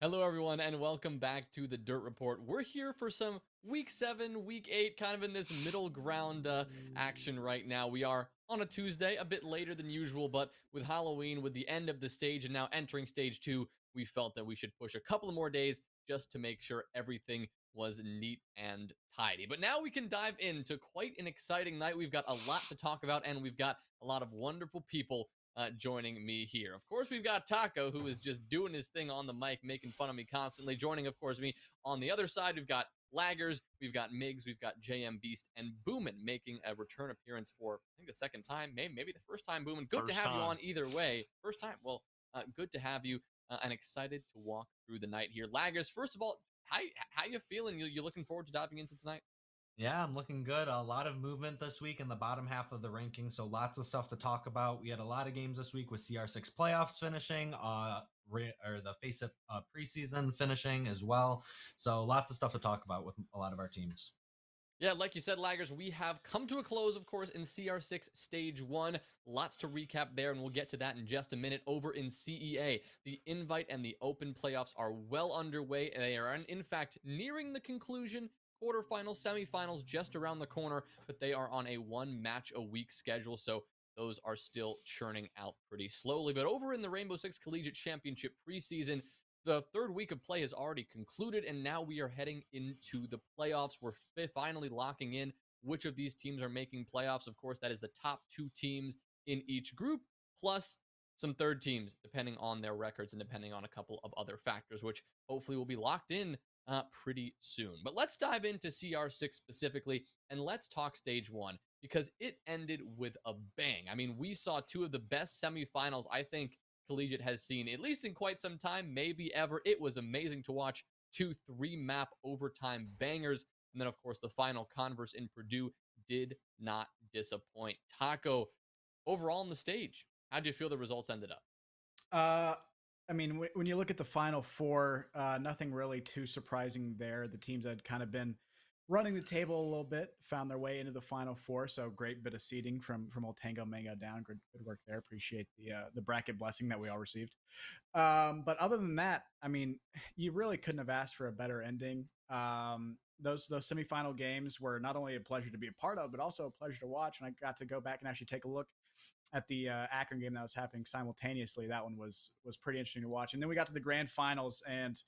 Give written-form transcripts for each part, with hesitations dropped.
Hello, everyone, and welcome back to the Dirt Report. We're here for some Week 7, Week 8, kind of in this middle ground action right now. We are on a Tuesday, a bit later than usual, but with Halloween, with the end of the stage and now entering stage 2, we felt that we should push a couple of more days just to make sure everything was neat and tidy. But now we can dive into quite an exciting night. We've got a lot to talk about, and we've got a lot of wonderful people joining me here. Of course, we've got Taco, who is just doing his thing on the mic, making fun of me constantly. Joining, of course, me on the other side, we've got Laggers, we've got Miggs, we've got JMBeast, and Boomin making a return appearance for, I think, the second time, maybe the first time, Boomin. Good to First have you time. on either way. First time. Well, good to have you, and excited to walk through the night here. Laggers, first of all, how you feeling? You looking forward to diving into tonight? Yeah, I'm looking good. A lot of movement this week in the bottom half of the ranking, so lots of stuff to talk about. We had a lot of games this week with CR6 playoffs finishing, or the Face It preseason finishing as well. So lots of stuff to talk about with a lot of our teams. Yeah, like you said, Laggers, we have come to a close, of course, in CR6 Stage 1. Lots to recap there, and we'll get to that in just a minute. Over in CEA, the Invite and the Open playoffs are well underway. They are, in fact, nearing the conclusion. Quarterfinals, semifinals just around the corner, but they are on a one-match-a-week schedule, so those are still churning out pretty slowly. But over in the Rainbow Six Collegiate Championship preseason, the third week of play has already concluded, and now we are heading into the playoffs. We're finally locking in which of these teams are making playoffs. Of course, that is the top two teams in each group, plus some third teams, depending on their records and depending on a couple of other factors, which hopefully will be locked in pretty soon. But let's dive into CR6 specifically, and let's talk stage 1 because it ended with a bang. I mean, we saw two of the best semifinals, I think, Collegiate has seen, at least in quite some time, maybe ever. It was amazing to watch two 3-map overtime bangers. And then, of course, the final Converse in Purdue did not disappoint. Taco, overall on the stage, how do you feel the results ended up? Uh, I mean, when you look at the final four, nothing really too surprising there. The teams that had kind of been running the table a little bit found their way into the final four. So great bit of seeding from old Tango Mango down. Good work there. Appreciate the bracket blessing that we all received. But other than that, I mean, you really couldn't have asked for a better ending. Those semifinal games were not only a pleasure to be a part of, but also a pleasure to watch. And I got to go back and actually take a look at the Akron game that was happening simultaneously. That one was pretty interesting to watch. And then we got to the grand finals, and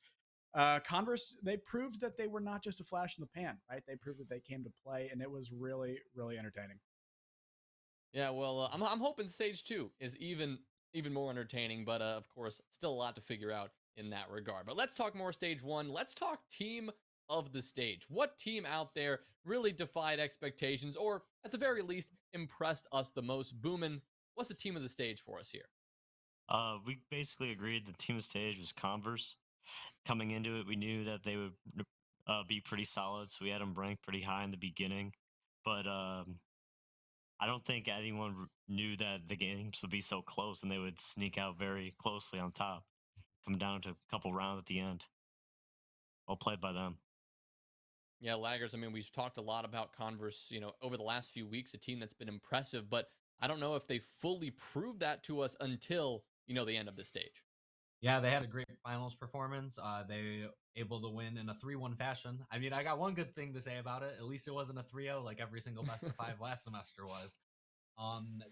Converse, they proved that they were not just a flash in the pan, right? They proved that they came to play, and it was really entertaining. Yeah, well, I'm hoping stage 2 is even more entertaining, but of course, still a lot to figure out in that regard. But let's talk more stage 1. Let's talk team of the stage. What team out there really defied expectations, or at the very least, impressed us the most? Boomin, what's the team of the stage for us here? We basically agreed the team stage was Converse. Coming into it, we knew that they would be pretty solid, so we had them ranked pretty high in the beginning. But I don't think anyone knew that the games would be so close and they would sneak out very closely on top, coming down to a couple rounds at the end. Well played by them. Yeah, Laggers. I mean, we've talked a lot about Converse, over the last few weeks, a team that's been impressive, but I don't know if they fully proved that to us until, the end of the stage. Yeah, they had a great finals performance. They able to win in a 3-1 fashion. I mean, I got one good thing to say about it. At least it wasn't a 3-0 like every single best of 5 last semester was.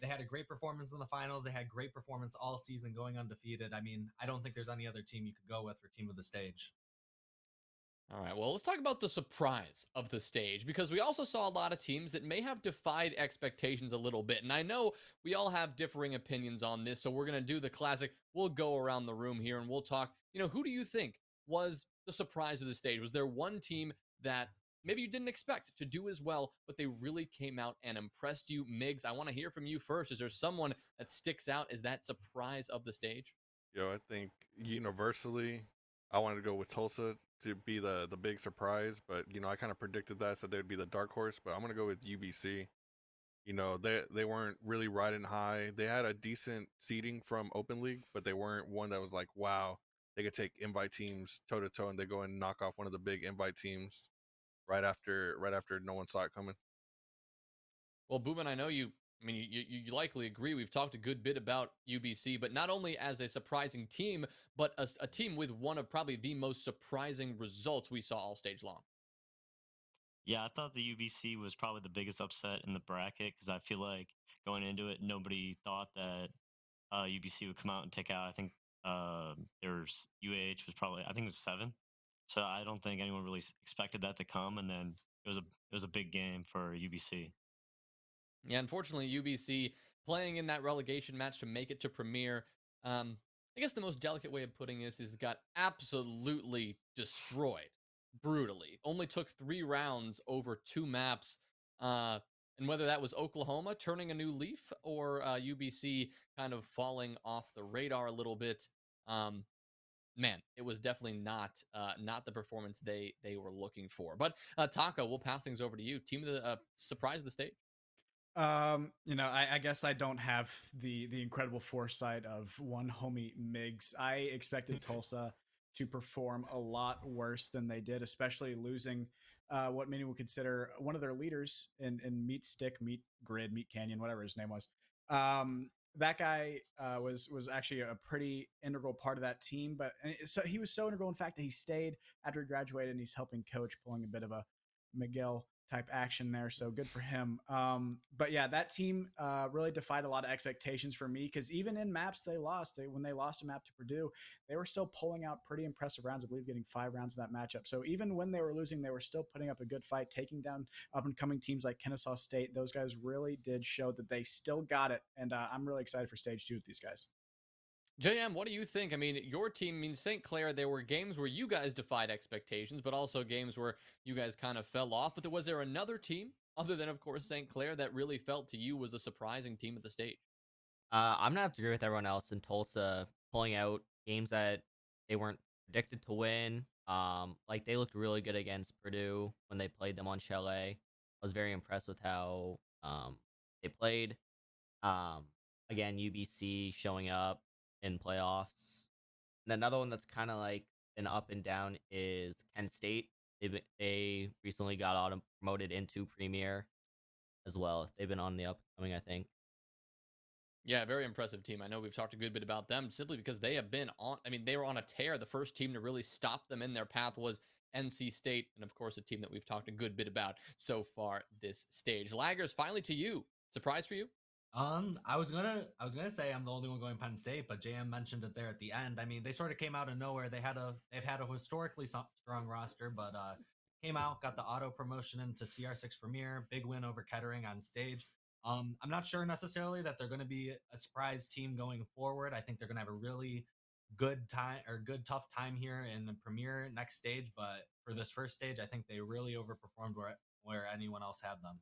They had a great performance in the finals. They had great performance all season going undefeated. I mean, I don't think there's any other team you could go with for team of the stage. All right, well, let's talk about the surprise of the stage because we also saw a lot of teams that may have defied expectations a little bit. And I know we all have differing opinions on this, so we're going to do the classic. We'll go around the room here and we'll talk. Who do you think was the surprise of the stage? Was there one team that maybe you didn't expect to do as well, but they really came out and impressed you? Miggs, I want to hear from you first. Is there someone that sticks out as that surprise of the stage? Yo, I think universally, I wanted to go with Tulsa to be the big surprise, but I kind of predicted that, so they'd be the dark horse. But I'm gonna go with UBC. They weren't really riding high. They had a decent seeding from Open League, but they weren't one that was like, wow, they could take invite teams toe to toe, and they go and knock off one of the big invite teams right after no one saw it coming. Well, Boomin, I know you I mean, you likely agree. We've talked a good bit about UBC, but not only as a surprising team, but a team with one of probably the most surprising results we saw all stage long. Yeah, I thought the UBC was probably the biggest upset in the bracket because I feel like going into it, nobody thought that UBC would come out and take out. I think there's UAH was probably, I think it was 7. So I don't think anyone really expected that to come, and then it was a big game for UBC. Yeah, unfortunately, UBC playing in that relegation match to make it to Premier. I guess the most delicate way of putting this is got absolutely destroyed brutally. Only took 3 rounds over 2 maps. And whether that was Oklahoma turning a new leaf or UBC kind of falling off the radar a little bit. Um, Man, it was definitely not the performance they were looking for. But Taka, we'll pass things over to you. Team of the surprise of the state. I guess I don't have the incredible foresight of one homie Miggs. I expected Tulsa to perform a lot worse than they did, especially losing what many would consider one of their leaders in Meat Stick, Meat Grid, Meat Canyon, whatever his name was. That guy was actually a pretty integral part of that team, but so he was so integral in fact that he stayed after he graduated and he's helping coach, pulling a bit of a Miguel type action there. So good for him. But yeah, that team really defied a lot of expectations for me because even in maps they lost, when they lost a map to Purdue, they were still pulling out pretty impressive rounds. I believe getting 5 rounds in that matchup. So even when they were losing, they were still putting up a good fight, taking down up and coming teams like Kennesaw State. Those guys really did show that they still got it, and I'm really excited for stage 2 with these guys. JM, what do you think? I mean, your team means St. Clair. There were games where you guys defied expectations, but also games where you guys kind of fell off. But was there another team, other than, of course, St. Clair, that really felt to you was a surprising team at the stage? I'm gonna have to agree with everyone else in Tulsa pulling out games that they weren't predicted to win. Like they looked really good against Purdue when they played them on Chalet. I was very impressed with how they played. Um, Again, UBC showing up in playoffs. And another one that's kind of like an up and down is Kent State. They recently got auto promoted into Premier as well. They've been on the upcoming, I think. Yeah, very impressive team. I know we've talked a good bit about them simply because they have been on. I mean, they were on a tear. The first team to really stop them in their path was NC State, and of course, a team that we've talked a good bit about so far this stage. Laggers, finally to you. Surprise for you? I was gonna say I'm the only one going Penn State, but JM mentioned it there at the end. I mean, they sort of came out of nowhere. They've had a historically strong roster, but came out, got the auto promotion into CR6 Premier, big win over Kettering on stage. I'm not sure necessarily that they're going to be a surprise team going forward. I think they're going to have a really good time or good tough time here in the Premier next stage, but for this first stage, I think they really overperformed where anyone else had them.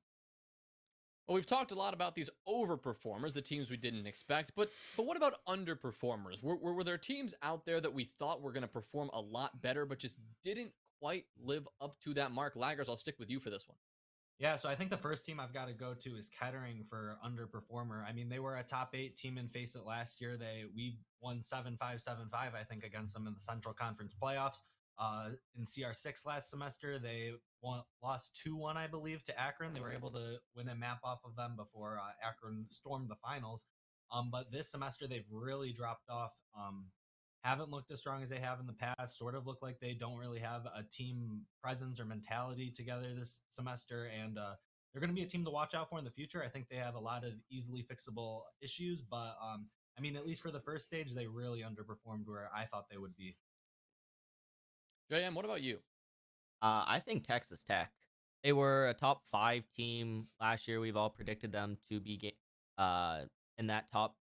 Well, we've talked a lot about these overperformers, the teams we didn't expect, but what about underperformers? Were there teams out there that we thought were going to perform a lot better, but just didn't quite live up to that mark? Laggers, I'll stick with you for this one. Yeah, so I think the first team I've got to go to is Kettering for underperformer. I mean, they were a top 8 team in Face It last year. We won 7-5, 7-5, I think, against them in the Central Conference playoffs. In CR6 last semester, they lost 2-1, I believe, to Akron. They were able to win a map off of them before Akron stormed the finals. But this semester, they've really dropped off. Haven't looked as strong as they have in the past. Sort of look like they don't really have a team presence or mentality together this semester, and they're going to be a team to watch out for in the future. I think they have a lot of easily fixable issues, but I mean, at least for the first stage, they really underperformed where I thought they would be. JM, what about you? I think Texas Tech. They were a top 5 team last year. We've all predicted them to be in that top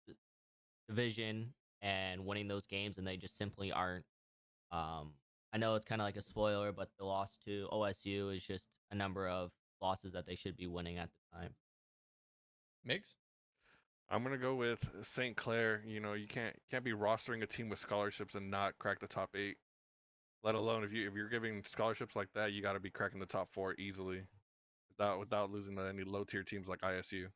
division and winning those games, and they just simply aren't. I know it's kind of like a spoiler, but the loss to OSU is just a number of losses that they should be winning at the time. Miggs? I'm gonna go with St. Clair. You know, you can't be rostering a team with scholarships and not crack the top 8. Let alone if you're giving scholarships like that, you got to be cracking the top 4 easily, without losing to any low tier teams like ISU.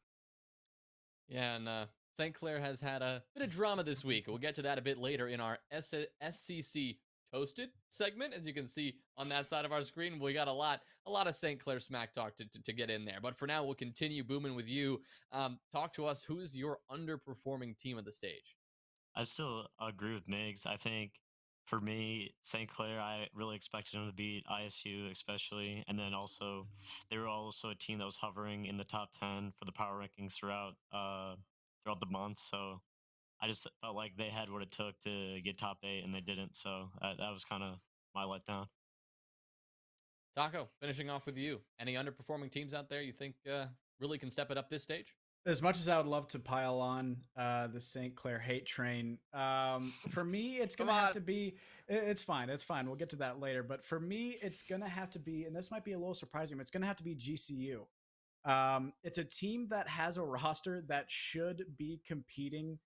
Yeah, and St. Clair has had a bit of drama this week. We'll get to that a bit later in our SCC toasted segment. As you can see on that side of our screen, we got a lot of St. Clair smack talk to get in there. But for now, we'll continue booming with you. Talk to us. Who is your underperforming team of the stage? I still agree with Miggs. I think for me, St. Clair, I really expected them to beat ISU, especially, and then also they were also a team that was hovering in the top 10 for the power rankings throughout the month. So I just felt like they had what it took to get top 8, and they didn't. So that was kind of my letdown. Taco, finishing off with you. Any underperforming teams out there you think really can step it up this stage? As much as I would love to pile on the St. Clair hate train, for me, it's going to have to be, it's fine. It's fine. We'll get to that later. But for me, it's going to have to be, and this might be a little surprising, but it's going to have to be GCU. It's a team that has a roster that should be competing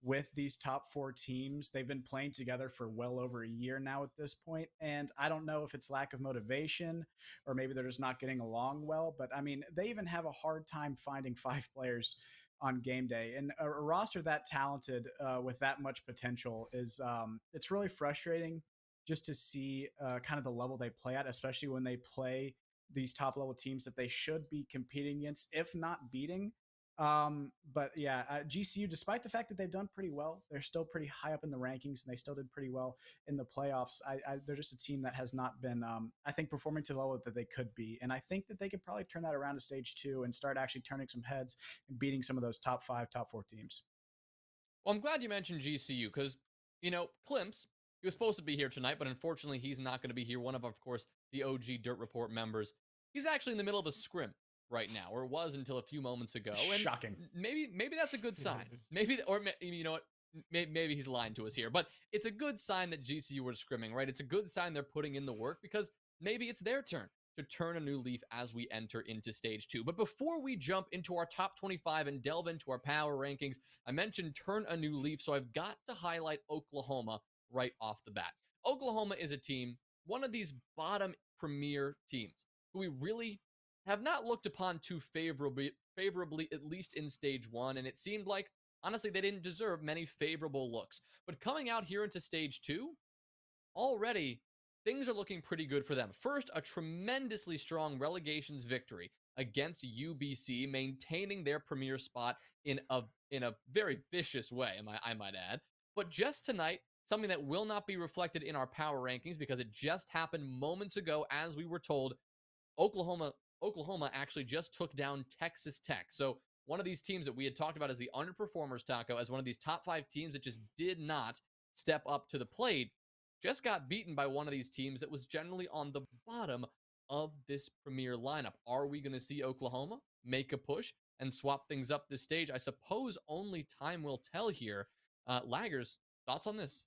with these top 4 teams. They've been playing together for well over a year now at this point, and I don't know if it's lack of motivation or maybe they're just not getting along well, but I mean, they even have a hard time finding 5 players on game day, and a roster that talented with that much potential is it's really frustrating just to see kind of the level they play at, especially when they play these top level teams that they should be competing against, if not beating. But yeah, GCU, despite the fact that they've done pretty well, they're still pretty high up in the rankings, and they still did pretty well in the playoffs. They're just a team that has not been, I think, performing to the level that they could be. And I think that they could probably turn that around to stage 2 and start actually turning some heads and beating some of those top 5, top 4 teams. Well, I'm glad you mentioned GCU because, Klimpse, he was supposed to be here tonight, but unfortunately he's not going to be here. One of course, the OG Dirt Report members. He's actually in the middle of a scrim right now, or was until a few moments ago. And shocking. Maybe that's a good sign. Maybe he's lying to us here, but it's a good sign that GCU were scrimming, right? It's a good sign they're putting in the work because maybe it's their turn to turn a new leaf as we enter into stage 2. But before we jump into our top 25 and delve into our power rankings, I mentioned turn a new leaf, so I've got to highlight Oklahoma right off the bat. Oklahoma is a team, one of these bottom premier teams, who we really have not looked upon too favorably, at least in stage 1, and it seemed like, honestly, they didn't deserve many favorable looks. But coming out here into stage 2, already things are looking pretty good for them. First, a tremendously strong relegations victory against UBC, maintaining their premier spot in a very vicious way, I might add. But just tonight, something that will not be reflected in our power rankings because it just happened moments ago, as we were told, Oklahoma actually just took down Texas Tech. So one of these teams that we had talked about as the underperformers, Taco, as one of these top 5 teams that just did not step up to the plate, just got beaten by one of these teams that was generally on the bottom of this premier lineup. Are we going to see Oklahoma make a push and swap things up this stage? I suppose only time will tell here. Laggers, thoughts on this?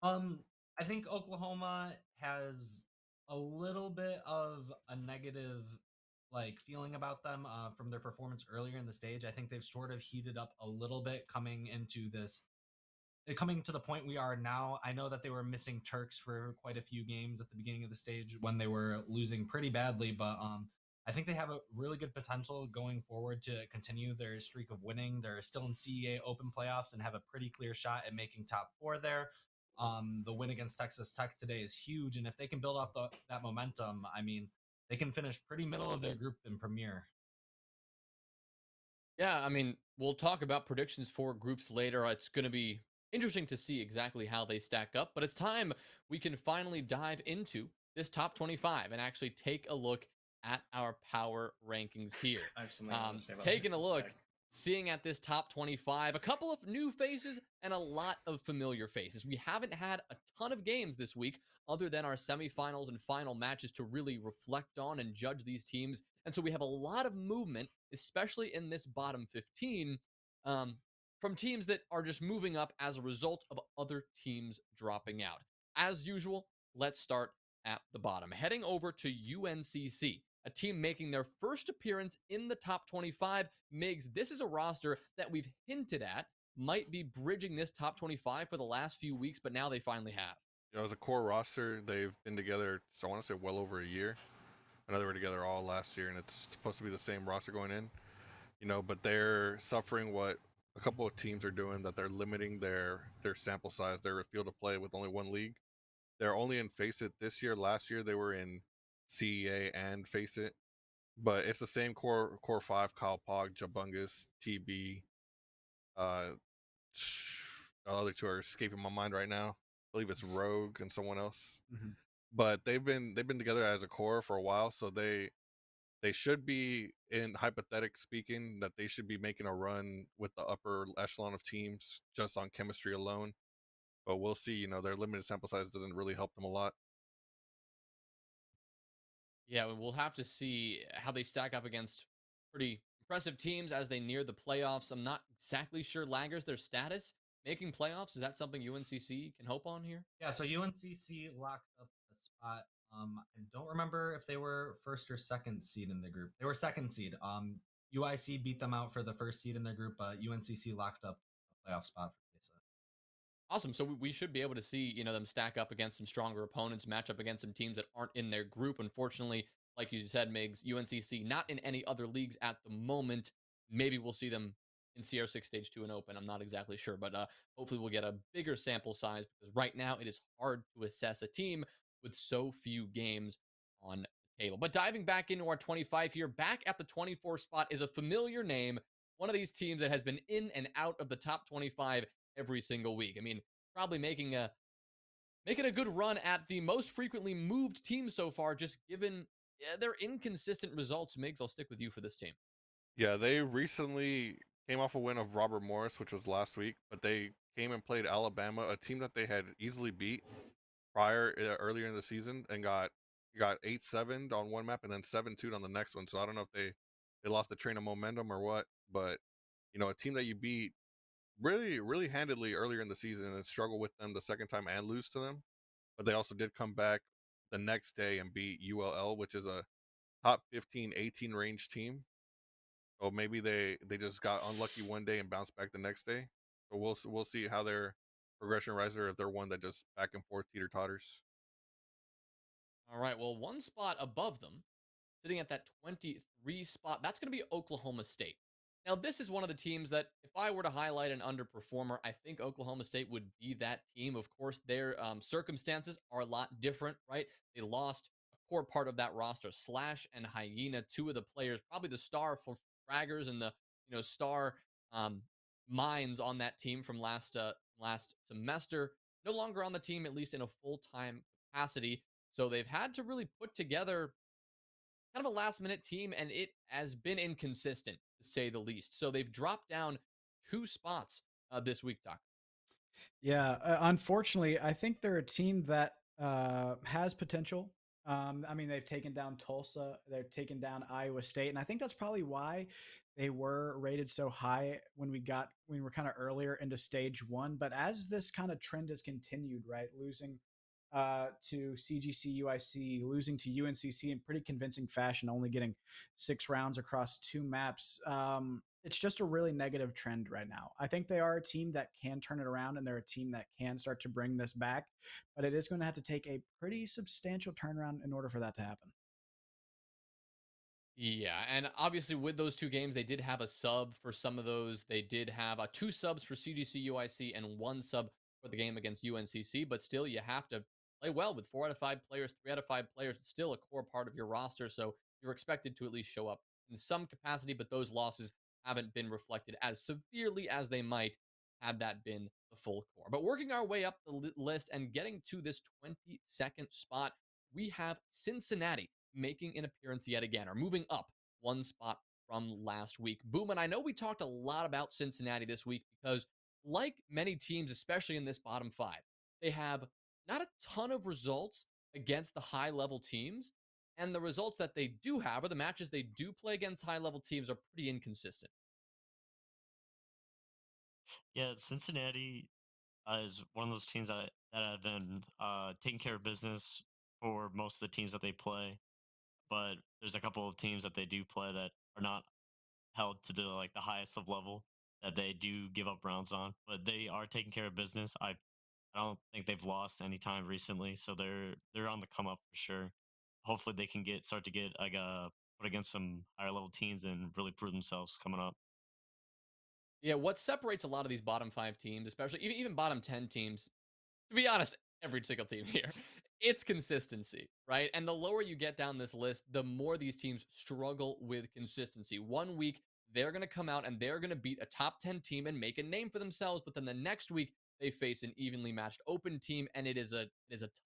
I think Oklahoma has a little bit of a negative feeling about them from their performance earlier in the stage. I think they've sort of heated up a little bit coming to the point we are now. I know that they were missing Turks for quite a few games at the beginning of the stage when they were losing pretty badly, but I think they have a really good potential going forward to continue their streak of winning. They're still in CEA Open playoffs and have a pretty clear shot at making top 4 there. The win against Texas Tech today is huge, and if they can build off that momentum, I mean, they can finish pretty middle of their group in Premier. Yeah, I mean, we'll talk about predictions for groups later. It's going to be interesting to see exactly how they stack up, but it's time we can finally dive into this top 25 and actually take a look at our power rankings here. I have something I want to say about Taking a Texas look, Tech. seeing at this top 25, a couple of new faces and a lot of familiar faces. We haven't had a ton of games this week other than our semifinals and final matches to really reflect on and judge these teams. And so we have a lot of movement, especially in this bottom 15, from teams that are just moving up as a result of other teams dropping out. As usual, let's start at the bottom. Heading over to UNCC, a team making their first appearance in the top 25. Miggs, this is a roster that we've hinted at might be bridging this top 25 for the last few weeks, but now they finally have. As a core roster, they've been together, so I want to say well over a year. I know they were together all last year, and it's supposed to be the same roster going in. But they're suffering what a couple of teams are doing, that they're limiting their sample size, their field of play with only one league. They're only in Face It this year. Last year they were in CEA and Face It, but it's the same core five: Kyle Pog, Jabungus, TB. Uh, the other two are escaping my mind right now. I believe it's Rogue and someone else. Mhm. But they've been together as a core for a while, so they should be, in hypothetic speaking, that they should be making a run with the upper echelon of teams just on chemistry alone. But we'll see. You know, their limited sample size doesn't really help them a lot. Yeah, we'll have to see how they stack up against pretty impressive teams as they near the playoffs. I'm not exactly sure laggers their status making playoffs. Is that something UNCC can hope on here? Yeah, so UNCC locked up a spot. I don't remember if they were first or second seed in the group. They were second seed. UIC beat them out for the first seed in their group, but UNCC locked up a playoff spot for Mesa. Awesome. So we should be able to see, them stack up against some stronger opponents, match up against some teams that aren't in their group. Unfortunately, like you said, Migs, UNCC not in any other leagues at the moment. Maybe we'll see them in CR6 Stage 2 and Open. I'm not exactly sure, but hopefully we'll get a bigger sample size because right now it is hard to assess a team with so few games on the table. But diving back into our 25 here, back at the 24 spot is a familiar name. One of these teams that has been in and out of the top 25 every single week. I mean, probably making a good run at the most frequently moved team so far, just given their inconsistent results. Migs, I'll stick with you for this team. Yeah, they recently came off a win of Robert Morris, which was last week, but they came and played Alabama, a team that they had easily beat earlier in the season, and got 8-7 on one map and then 7-2 on the next one. So I don't know if they lost the train of momentum or what, but a team that you beat really handedly earlier in the season and struggle with them the second time and lose to them, but they also did come back the next day and beat ULL, which is a top 15 18 range team. So maybe they just got unlucky one day and bounced back the next day. So we'll see how their progression rises, or if they're one that just back and forth teeter totters. All right, well, one spot above them, sitting at that 23 spot, that's going to be Oklahoma State. Now, this is one of the teams that, if I were to highlight an underperformer, I think Oklahoma State would be that team. Of course, their circumstances are a lot different, right? They lost a core part of that roster, Slash and Hyena, two of the players, probably the star for fraggers and the star um, minds on that team from last semester. No longer on the team, at least in a full-time capacity. So they've had to really put together kind of a last minute team, and it has been inconsistent to say the least. So they've dropped down 2 spots this week, Doc. Yeah, unfortunately, I think they're a team that has potential. I mean, they've taken down Tulsa, they've taken down Iowa State, and I think that's probably why they were rated so high when we were kind of earlier into stage one. But as this kind of trend has continued, right, losing to CGC UIC, losing to UNCC in pretty convincing fashion, only getting 6 rounds across 2 maps. It's just a really negative trend right now. I think they are a team that can turn it around, and they're a team that can start to bring this back, but it is going to have to take a pretty substantial turnaround in order for that to happen. Yeah, and obviously with those 2 games, they did have a sub for some of those. They did have 2 subs for CGC UIC and 1 sub for the game against UNCC, but still you have to play well with 4 out of 5 players, 3 out of 5 players. It's still a core part of your roster, so you're expected to at least show up in some capacity, but those losses haven't been reflected as severely as they might had that been the full core. But working our way up the list and getting to this 22nd spot, we have Cincinnati making an appearance yet again, or moving up 1 spot from last week. Boomin, I know we talked a lot about Cincinnati this week because, like many teams, especially in this bottom 5, they have not a ton of results against the high-level teams, and the results that they do have, or the matches they do play against high-level teams, are pretty inconsistent. Yeah, Cincinnati is one of those teams that have been taking care of business for most of the teams that they play. But there's a couple of teams that they do play that are not held to the highest of level that they do give up rounds on. But they are taking care of business. I don't think they've lost any time recently, so they're on the come up for sure. Hopefully, they can start to get put against some higher level teams and really prove themselves coming up. Yeah, what separates a lot of these bottom 5 teams, especially even bottom 10 teams, to be honest, every single team here. It's consistency, right? And the lower you get down this list, the more these teams struggle with consistency. One week, they're going to come out and they're going to beat a top 10 team and make a name for themselves. But then the next week, they face an evenly matched open team, and it is a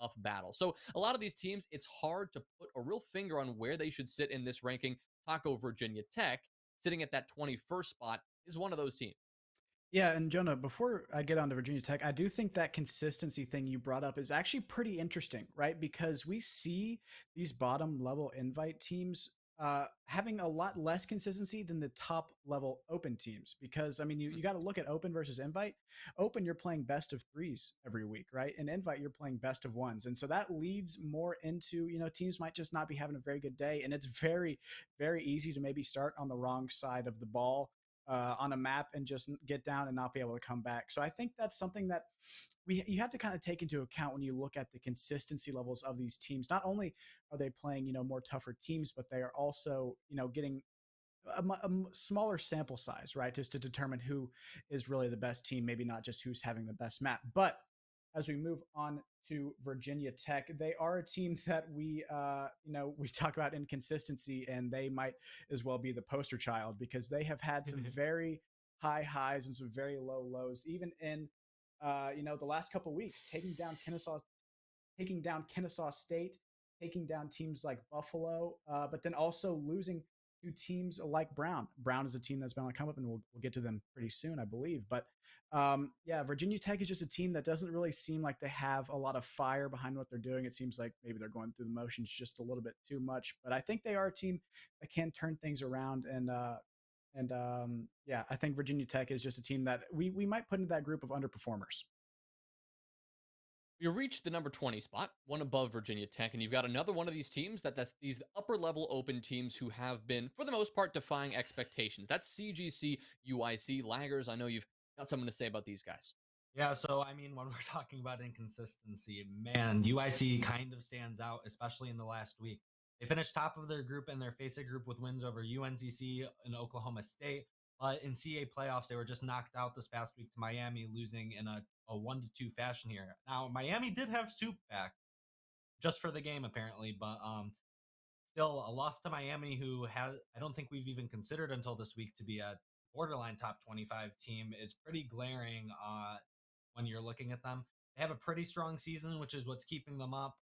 tough battle. So a lot of these teams, it's hard to put a real finger on where they should sit in this ranking. Taco Virginia Tech, sitting at that 21st spot, is one of those teams. Yeah, and Jonah, before I get on to Virginia Tech, I do think that consistency thing you brought up is actually pretty interesting, right? Because we see these bottom level invite teams having a lot less consistency than the top level open teams. Because, I mean, you got to look at open versus invite. Open, you're playing best of threes every week, right? And invite, you're playing best of ones. And so that leads more into, teams might just not be having a very good day. And it's very, very easy to maybe start on the wrong side of the ball on a map and just get down and not be able to come back. So I think that's something that you have to kind of take into account when you look at the consistency levels of these teams. Not only are they playing, more tougher teams, but they are also, getting a smaller sample size, right? Just to determine who is really the best team, maybe not just who's having the best map. But as we move on to Virginia Tech, they are a team that we talk about inconsistency, and they might as well be the poster child because they have had some very high highs and some very low lows, even in the last couple of weeks, taking down Kennesaw State, taking down teams like Buffalo, but then also losing to teams like Brown. Brown is a team that's been on a come up, and we'll get to them pretty soon, I believe. But Virginia Tech is just a team that doesn't really seem like they have a lot of fire behind what they're doing. It seems like maybe they're going through the motions just a little bit too much. But I think they are a team that can turn things around. I think Virginia Tech is just a team that we might put into that group of underperformers. You reach the number 20 spot, one above Virginia Tech, and you've got another one of these teams that's these upper level open teams who have been, for the most part, defying expectations. That's CGC, UIC, Laggers. I know you've got something to say about these guys. Yeah, so I mean, when we're talking about inconsistency, man, UIC kind of stands out, especially in the last week. They finished top of their group in their FACEIT group with wins over UNCC and Oklahoma State. In CA playoffs, they were just knocked out this past week to Miami, losing in a 1-2 fashion here. Now, Miami did have Soup back just for the game, apparently, but still a loss to Miami, who I don't think we've even considered until this week to be a borderline top 25 team, is pretty glaring when you're looking at them. They have a pretty strong season, which is what's keeping them up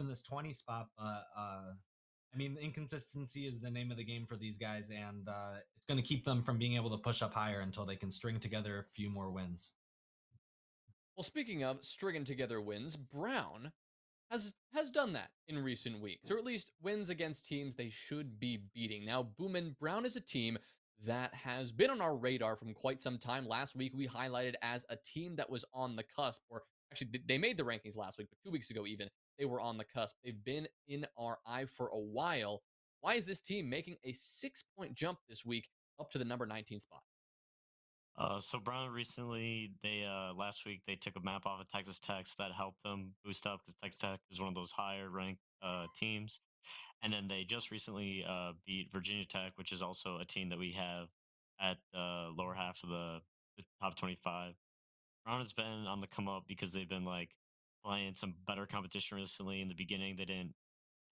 in this 20 spot. But I mean, inconsistency is the name of the game for these guys, and it's going to keep them from being able to push up higher until they can string together a few more wins. Well, speaking of stringing together wins, Brown has done that in recent weeks, or at least wins against teams they should be beating. Now, Boomin, Brown is a team that has been on our radar from quite some time. Last week, we highlighted as a team that was on the cusp, or actually, they made the rankings last week, but 2 weeks ago even, they were on the cusp. They've been in our eye for a while. Why is this team making a 6-point jump this week up to the number 19 spot? So Brown recently, they last week they took a map off of Texas Tech, so that helped them boost up because Texas Tech is one of those higher ranked teams. And then they just recently beat Virginia Tech, which is also a team that we have at the lower half of the top 25. Brown has been on the come up because they've been like playing some better competition recently. In the beginning, they didn't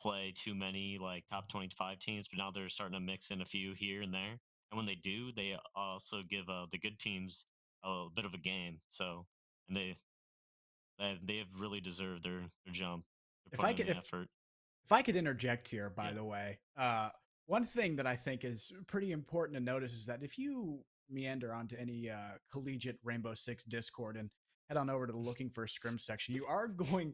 play too many like top 25 teams, but now they're starting to mix in a few here and there. And when they do, they also give the good teams a bit of a game. So, and they have really deserved their jump. They're If I putting could, in the effort. if I could interject here, by Yeah. the way, one thing that I think is pretty important to notice is that if you meander onto any collegiate Rainbow Six Discord and head on over to the looking for a scrim section, you are going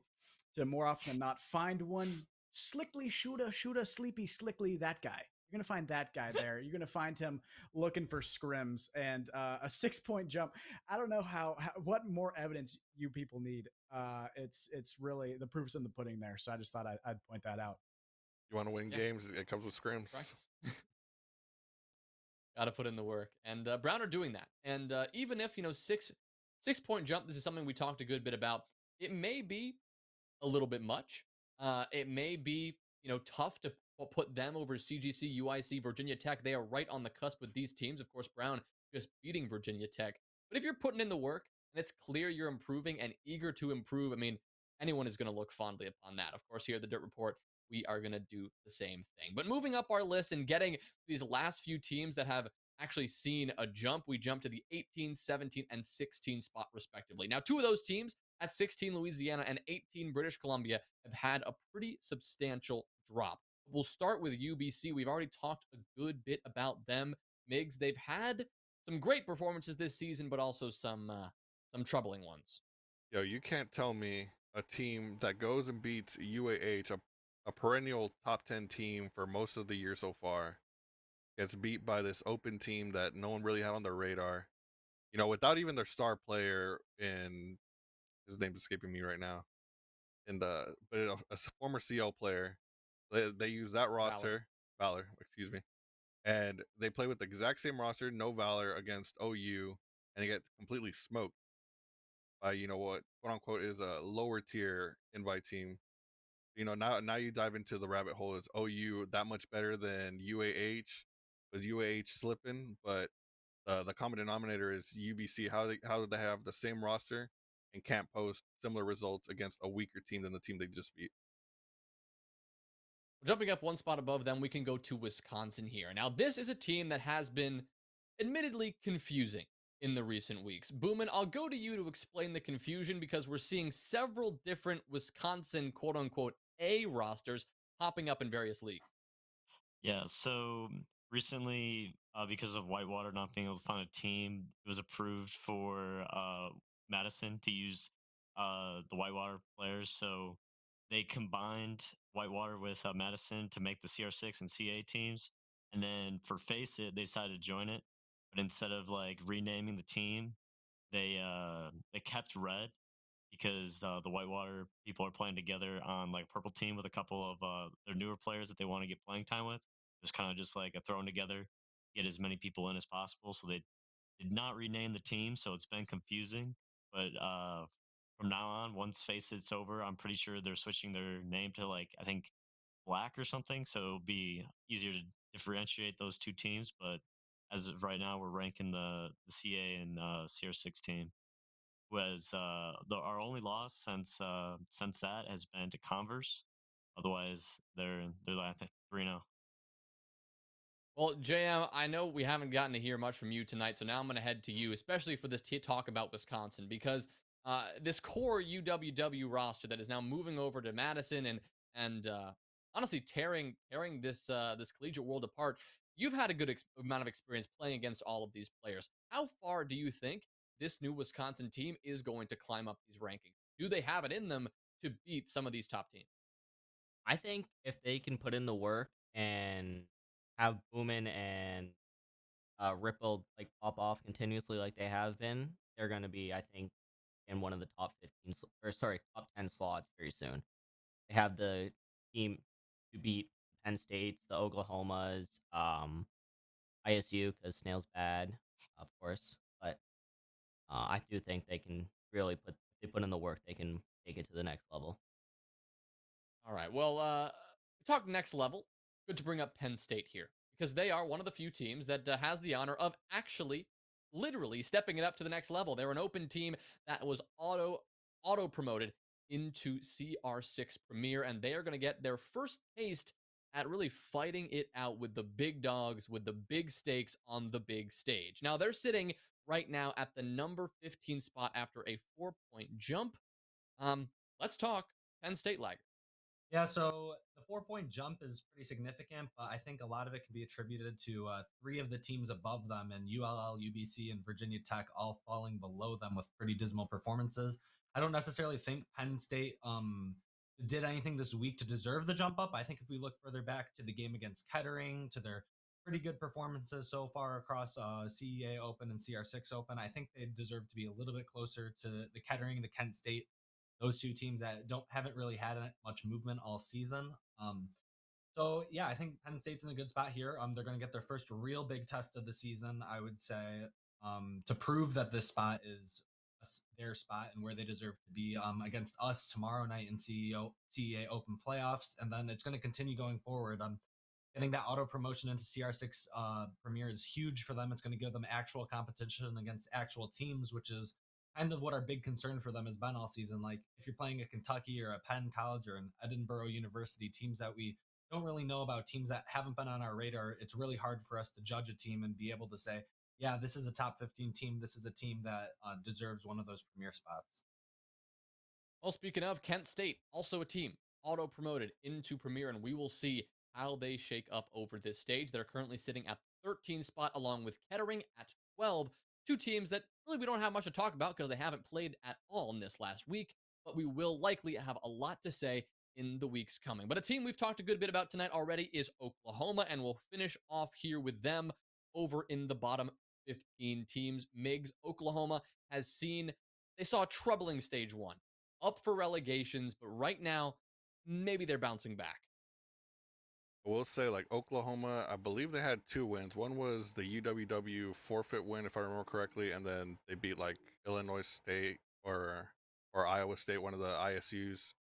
to more often than not find one slickly shoota sleepy slickly that guy. You're gonna find that guy there. You're gonna find him looking for scrims and a 6-point jump. I don't know what more evidence you people need. It's really the proof's in the pudding there. So I just thought I'd point that out. You want to win Yeah. games? It comes with scrims. Practice. Got to put in the work. And Brown are doing that. And even if, 6-point jump, this is something we talked a good bit about. It may be a little bit much. It may be, tough to put them over CGC, UIC, Virginia Tech. They are right on the cusp with these teams. Of course, Brown just beating Virginia Tech. But if you're putting in the work, and it's clear you're improving and eager to improve, I mean, anyone is going to look fondly upon that. Of course, here at the Dirt Report, we are going to do the same thing. But moving up our list and getting these last few teams that have actually seen a jump, we jump to the 18, 17, and 16 spot, respectively. Now, two of those teams at 16 Louisiana and 18 British Columbia have had a pretty substantial drop. We'll start with UBC. We've already talked a good bit about them. Migs, they've had some great performances this season, but also some troubling ones. Yo, you can't tell me a team that goes and beats UAH, a perennial top 10 team for most of the year so far, gets beat by this open team that no one really had on their radar. You know, without even their star player, in his name's escaping me right now, but a former CL player. They use that roster, Valor, excuse me, and they play with the exact same roster, no Valor, against OU, and they get completely smoked by, you know, what quote unquote is a lower tier invite team. You know, now you dive into the rabbit hole. Is OU that much better than UAH? Was UAH slipping? But the common denominator is UBC. How did they have the same roster and can't post similar results against a weaker team than the team they just beat? Jumping up one spot above them, we can go to Wisconsin here. Now, this is a team that has been admittedly confusing in the recent weeks. Boomin, I'll go to you to explain the confusion because we're seeing several different Wisconsin quote unquote A rosters popping up in various leagues. Yeah, so recently, because of Whitewater not being able to find a team, it was approved for Madison to use the Whitewater players. So they combined Whitewater with Madison to make the CR6 and CA teams. And then for Face It, they decided to join it. But instead of like renaming the team, they kept Red because the Whitewater people are playing together on like purple team with a couple of their newer players that they want to get playing time with. It's kind of just like a thrown together, get as many people in as possible. So they did not rename the team, so it's been confusing. But from now on, once Face It's over, I'm pretty sure they're switching their name to like I think Black or something. So it'll be easier to differentiate those two teams. But as of right now, we're ranking the CA and CR6 team was our only loss since that has been to Converse. Otherwise, they're like 3-0. Well, JM, I know we haven't gotten to hear much from you tonight, so now I'm going to head to you, especially for this talk about Wisconsin, because this core UWW roster that is now moving over to Madison and honestly tearing this collegiate world apart. You've had a good amount of experience playing against all of these players. How far do you think this new Wisconsin team is going to climb up these rankings? Do they have it in them to beat some of these top teams? I think if they can put in the work and have Boomin and Ripple like pop off continuously like they have been, they're going to be, I think, in one of the top 15 or sorry, top 10 slots very soon. They have the team to beat Penn States, the Oklahomas, ISU because Snail's bad, of course. But I do think they can really if they put in the work, they can take it to the next level. All right. Well, talk next level. Good to bring up Penn State here because they are one of the few teams that has the honor of actually, literally stepping it up to the next level. They're an open team that was auto promoted into CR6 Premier, and they are going to get their first taste at really fighting it out with the big dogs, with the big stakes on the big stage. Now they're sitting right now at the number 15 spot after a 4-point jump. Let's talk Penn State Lager. Yeah, so the 4-point jump is pretty significant, but I think a lot of it can be attributed to three of the teams above them, and ULL, UBC, and Virginia Tech all falling below them with pretty dismal performances. I don't necessarily think Penn State did anything this week to deserve the jump up. I think if we look further back to the game against Kettering, to their pretty good performances so far across CEA Open and CR6 Open, I think they deserve to be a little bit closer to the Kettering, the Kent State, those two teams that haven't really had much movement all season. So yeah, I think Penn State's in a good spot here. They're going to get their first real big test of the season, I would say, to prove that this spot is their spot and where they deserve to be against us tomorrow night in CEA Open playoffs, and then it's going to continue going forward. Getting that auto promotion into CR6 Premier is huge for them. It's going to give them actual competition against actual teams, which is kind of what our big concern for them has been all season. Like if you're playing a Kentucky or a Penn College or an Edinburgh University, teams that we don't really know about, teams that haven't been on our radar, it's really hard for us to judge a team and be able to say, yeah, this is a top 15 team. This is a team that deserves one of those premier spots. Well, speaking of Kent State, also a team auto promoted into Premier, and we will see how they shake up over this stage. They're currently sitting at 13 spot, along with Kettering at 12. Two teams that really we don't have much to talk about because they haven't played at all in this last week, but we will likely have a lot to say in the weeks coming. But a team we've talked a good bit about tonight already is Oklahoma, and we'll finish off here with them over in the bottom 15 teams. Migs, Oklahoma has seen, they saw a troubling stage one, up for relegations, but right now, maybe they're bouncing back. I will say, like Oklahoma, I believe they had 2 wins. One was the UWW forfeit win, if I remember correctly, and then they beat like Illinois State or Iowa State, one of the ISUs,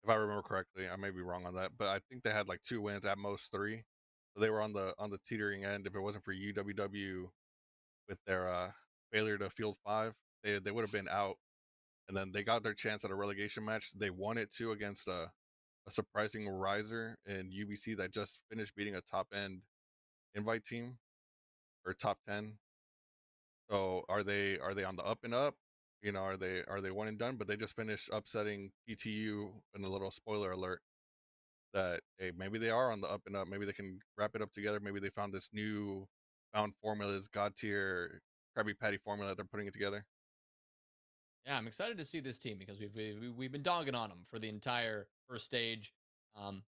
if I remember correctly. I may be wrong on that, but I think they had like 2 wins, at most 3. So they were on the teetering end. If it wasn't for UWW with their failure to field 5, they would have been out. And then they got their chance at a relegation match. They won it too against a surprising riser in UBC that just finished beating a top end invite team, or top 10. So are they on the up and up? You know, are they one and done? But they just finished upsetting PTU. And a little spoiler alert that, hey, maybe they are on the up and up. Maybe they can wrap it up together. Maybe they found this new found formula, this god tier Krabby Patty formula that they're putting it together. Yeah, I'm excited to see this team because we've been dogging on them for the entire first stage.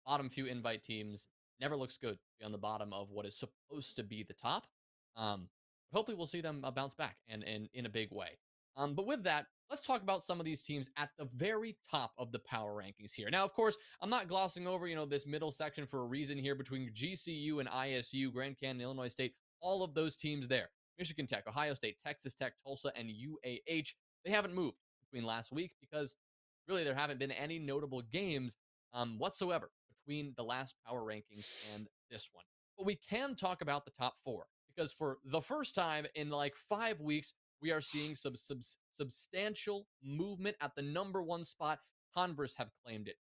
Bottom few invite teams never looks good to be on the bottom of what is supposed to be the top. But hopefully we'll see them bounce back and in a big way. But with that, let's talk about some of these teams at the very top of the power rankings here. Now, of course, I'm not glossing over, this middle section for a reason here between GCU and ISU, Grand Canyon, Illinois State, all of those teams there. Michigan Tech, Ohio State, Texas Tech, Tulsa, and UAH. They haven't moved between last week because really there haven't been any notable games whatsoever between the last power rankings and this one. But we can talk about the top 4 because for the first time in like 5 weeks, we are seeing some substantial movement at the number 1 spot. Converse have claimed it.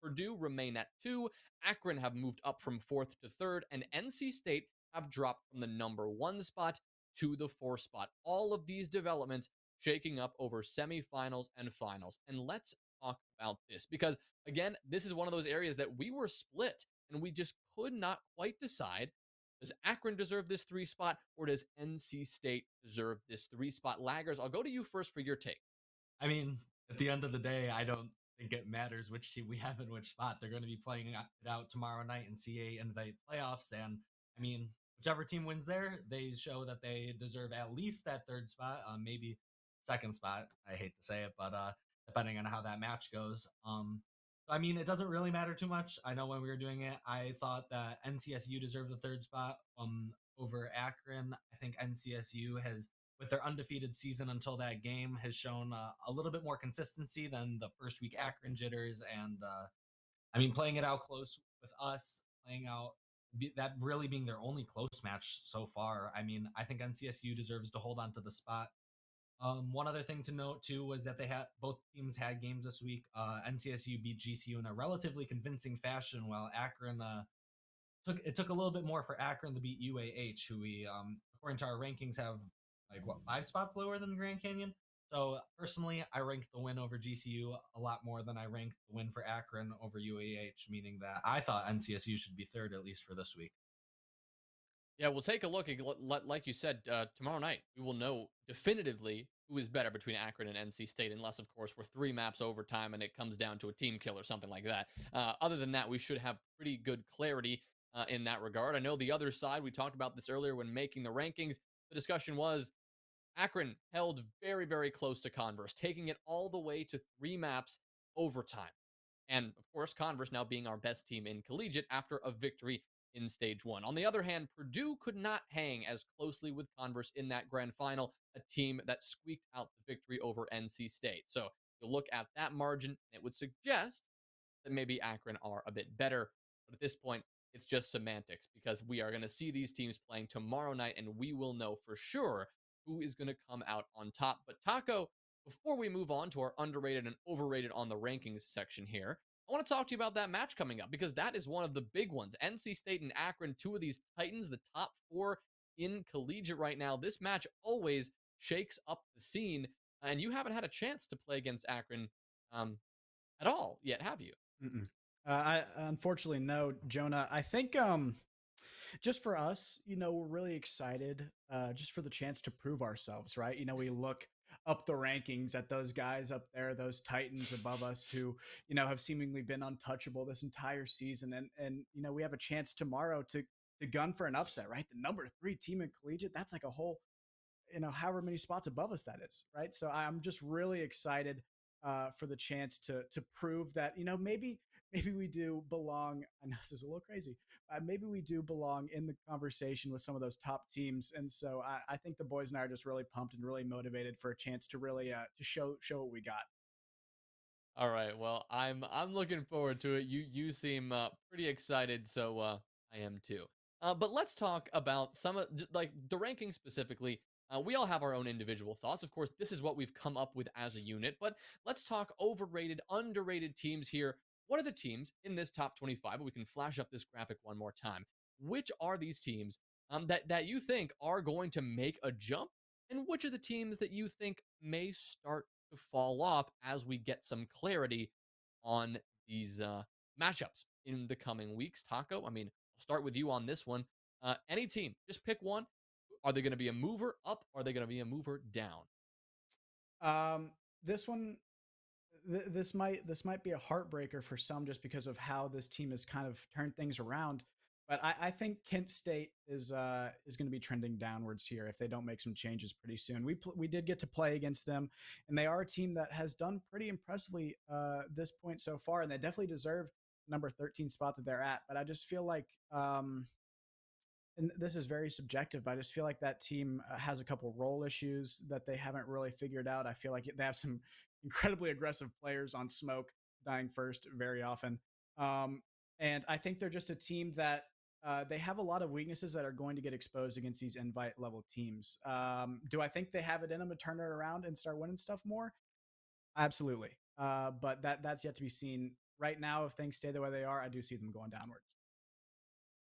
Purdue remain at 2. Akron have moved up from 4th to 3rd, and NC State have dropped from the number 1 spot to the 4th spot. All of these developments shaking up over semifinals and finals. And let's talk about this because, again, this is one of those areas that we were split and we just could not quite decide. Does Akron deserve this 3 spot or does NC State deserve this 3 spot? Laggers, I'll go to you first for your take. I mean, at the end of the day, I don't think it matters which team we have in which spot. They're going to be playing it out tomorrow night in CA Invite playoffs. And I mean, whichever team wins there, they show that they deserve at least that 3rd spot, maybe 2nd spot. I hate to say it, but depending on how that match goes. I mean, it doesn't really matter too much. I know when we were doing it, I thought that NCSU deserved the 3rd spot over Akron. I think NCSU has, with their undefeated season until that game, has shown a little bit more consistency than the first week Akron jitters. And I mean, playing it out close with us, playing out that really being their only close match so far. I mean, I think NCSU deserves to hold on to the spot. One other thing to note too was that both teams had games this week. NCSU beat GCU in a relatively convincing fashion, while Akron took a little bit more for Akron to beat UAH, who we, according to our rankings, have like 5 spots lower than Grand Canyon. So personally, I ranked the win over GCU a lot more than I ranked the win for Akron over UAH, meaning that I thought NCSU should be 3rd at least for this week. Yeah, we'll take a look. Like you said, tomorrow night, we will know definitively who is better between Akron and NC State, unless, of course, we're 3 maps overtime and it comes down to a team kill or something like that. Other than that, we should have pretty good clarity in that regard. I know the other side, we talked about this earlier when making the rankings. The discussion was Akron held very, very close to Converse, taking it all the way to 3 maps overtime. And of course, Converse now being our best team in collegiate after a victory in stage 1. On the other hand, Purdue could not hang as closely with Converse in that grand final, a team that squeaked out the victory over NC State. So you look at that margin, it would suggest that maybe Akron are a bit better. But at this point, it's just semantics because we are going to see these teams playing tomorrow night and we will know for sure who is going to come out on top. But Taco, before we move on to our underrated and overrated on the rankings section here, I want to talk to you about that match coming up because that is one of the big ones. NC State and Akron, two of these Titans, the top four in collegiate right now. This match always shakes up the scene, and you haven't had a chance to play against Akron at all yet, have you? Mm-mm. I unfortunately no, Jonah. I think just for us, we're really excited just for the chance to prove ourselves, right? We look up the rankings at those guys up there, those Titans above us who, have seemingly been untouchable this entire season. And we have a chance tomorrow to gun for an upset, right? The number 3 team in collegiate, that's like a whole however many spots above us that is, right? So I'm just really excited for the chance to prove that maybe we do belong. I know this is a little crazy. Maybe we do belong in the conversation with some of those top teams, and so I think the boys and I are just really pumped and really motivated for a chance to really to show what we got. All right. Well, I'm looking forward to it. You seem pretty excited, so I am too. But let's talk about some of like the rankings specifically. We all have our own individual thoughts. Of course, this is what we've come up with as a unit. But let's talk overrated, underrated teams here. What are the teams in this top 25? We can flash up this graphic one more time. Which are these teams that you think are going to make a jump, and which are the teams that you think may start to fall off as we get some clarity on these matchups in the coming weeks? Taco, I mean, I'll start with you on this one. Any team, just pick one. Are they going to be a mover up? Or are they going to be a mover down? This one, this might be a heartbreaker for some just because of how this team has kind of turned things around. But I think Kent State is going to be trending downwards here if they don't make some changes pretty soon. We did get to play against them, and they are a team that has done pretty impressively this point so far, and they definitely deserve number 13 spot that they're at. But I just feel like and this is very subjective, but I just feel like that team has a couple role issues that they haven't really figured out. I feel like they have some incredibly aggressive players on smoke dying first very often. Um, and I think they're just a team that they have a lot of weaknesses that are going to get exposed against these invite level teams. Do I think they have it in them to turn it around and start winning stuff more? Absolutely. But that's yet to be seen. Right now, if things stay the way they are, I do see them going downwards.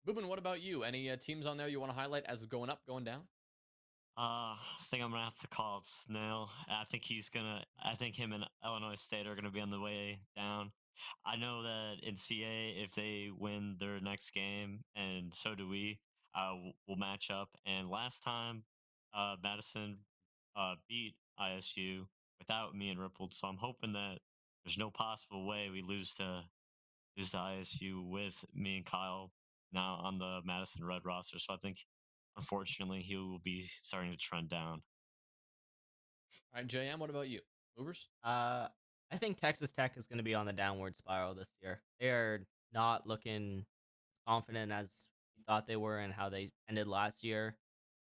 Boomin, what about you? Any teams on there you want to highlight as going up, going down? I think I'm gonna have to call it Snail. I think him and Illinois State are gonna be on the way down. I know that in CA, if they win their next game, and so do we, we'll match up. And last time, Madison beat ISU without me and Rippled, so I'm hoping that there's no possible way we lose to ISU with me and Kyle now on the Madison Red roster. So I think, unfortunately, he will be starting to trend down. All right, JM, what about you? Movers? I think Texas Tech is going to be on the downward spiral this year. They are not looking as confident as we thought they were and how they ended last year.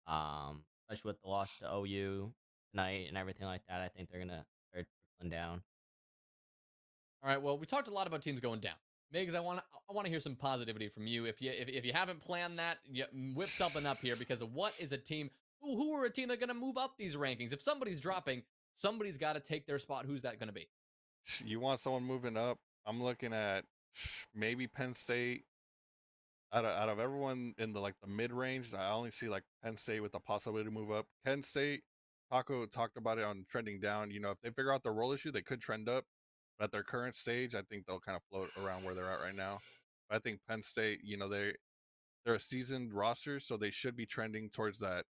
Especially with the loss to OU tonight and everything like that. I think they're gonna start trickling down. All right. Well, we talked a lot about teams going down. Migs, I want to hear some positivity from you. If you haven't planned that, you whip something up here because of what is a team who are a team that are going to move up these rankings. If somebody's dropping, somebody's got to take their spot. Who's that going to be? You want someone moving up? I'm looking at maybe Penn State. Out of everyone in the mid range, I only see like Penn State with the possibility to move up. Penn State, Taco talked about it on trending down. If they figure out the role issue, they could trend up. But at their current stage, I think they'll kind of float around where they're at right now. But I think Penn State, they're a seasoned roster, so they should be trending towards that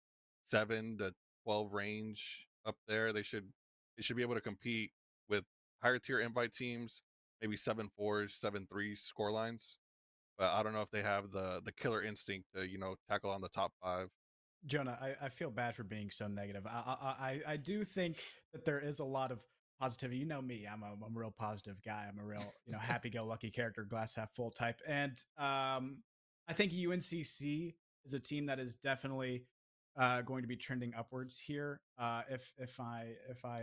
7 to 12 range up there. They should be able to compete with higher tier invite teams, maybe 7-4s, 7-3s score lines. But I don't know if they have the killer instinct to tackle on the top 5. Jonah, I feel bad for being so negative. I do think that there is a lot of positivity. You know me, I'm a real positive guy. I'm a real happy-go-lucky character, glass half full type. And I think UNCC is a team that is definitely going to be trending upwards here. If I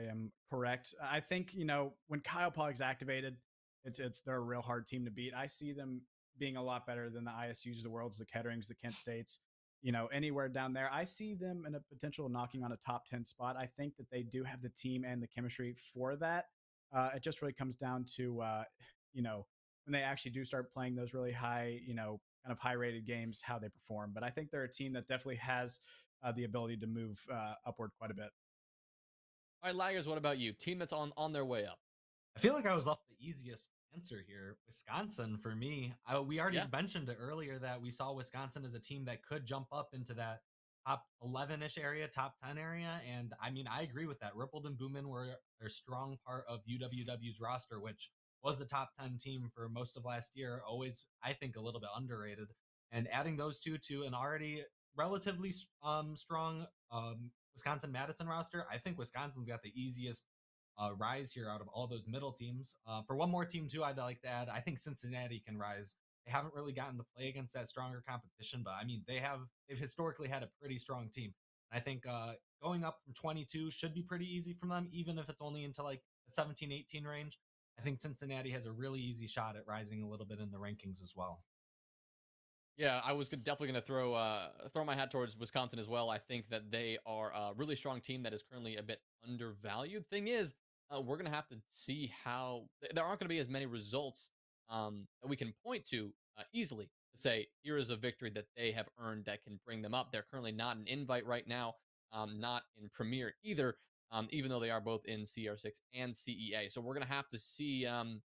am correct, I think when Kyle Pogg's activated, they're a real hard team to beat. I see them being a lot better than the ISU's, the Worlds, the Ketterings, the Kent States. anywhere down there. I see them in a potential knocking on a top 10 spot. I think that they do have the team and the chemistry for that. It just really comes down to, when they actually do start playing those really high, kind of high rated games, how they perform. But I think they're a team that definitely has the ability to move upward quite a bit. All right, Laggers, what about you? Team that's on their way up. I feel like I was off the easiest answer here. Wisconsin for me. We already Yeah. mentioned it earlier that we saw Wisconsin as a team that could jump up into that top 11-ish area, top 10 area. And I mean, I agree with that. Rippled and Boomin were a strong part of UWW's roster, which was a top 10 team for most of last year. Always, I think, a little bit underrated. And adding those two to an already relatively strong Wisconsin Madison roster, I think Wisconsin's got the easiest rise here out of all those middle teams. For one more team, too, I'd like to add, I think Cincinnati can rise. They haven't really gotten to play against that stronger competition, but I mean, they've historically had a pretty strong team. I think going up from 22 should be pretty easy from them, even if it's only into like the 17, 18 range. I think Cincinnati has a really easy shot at rising a little bit in the rankings as well. Yeah, I was definitely going to throw my hat towards Wisconsin as well. I think that they are a really strong team that is currently a bit undervalued. Thing is, we're going to have to see how there aren't going to be as many results that we can point to easily to say here is a victory that they have earned that can bring them up. They're currently not an invite right now, not in Premier either, even though they are both in CR6 and CEA. So we're going to have to see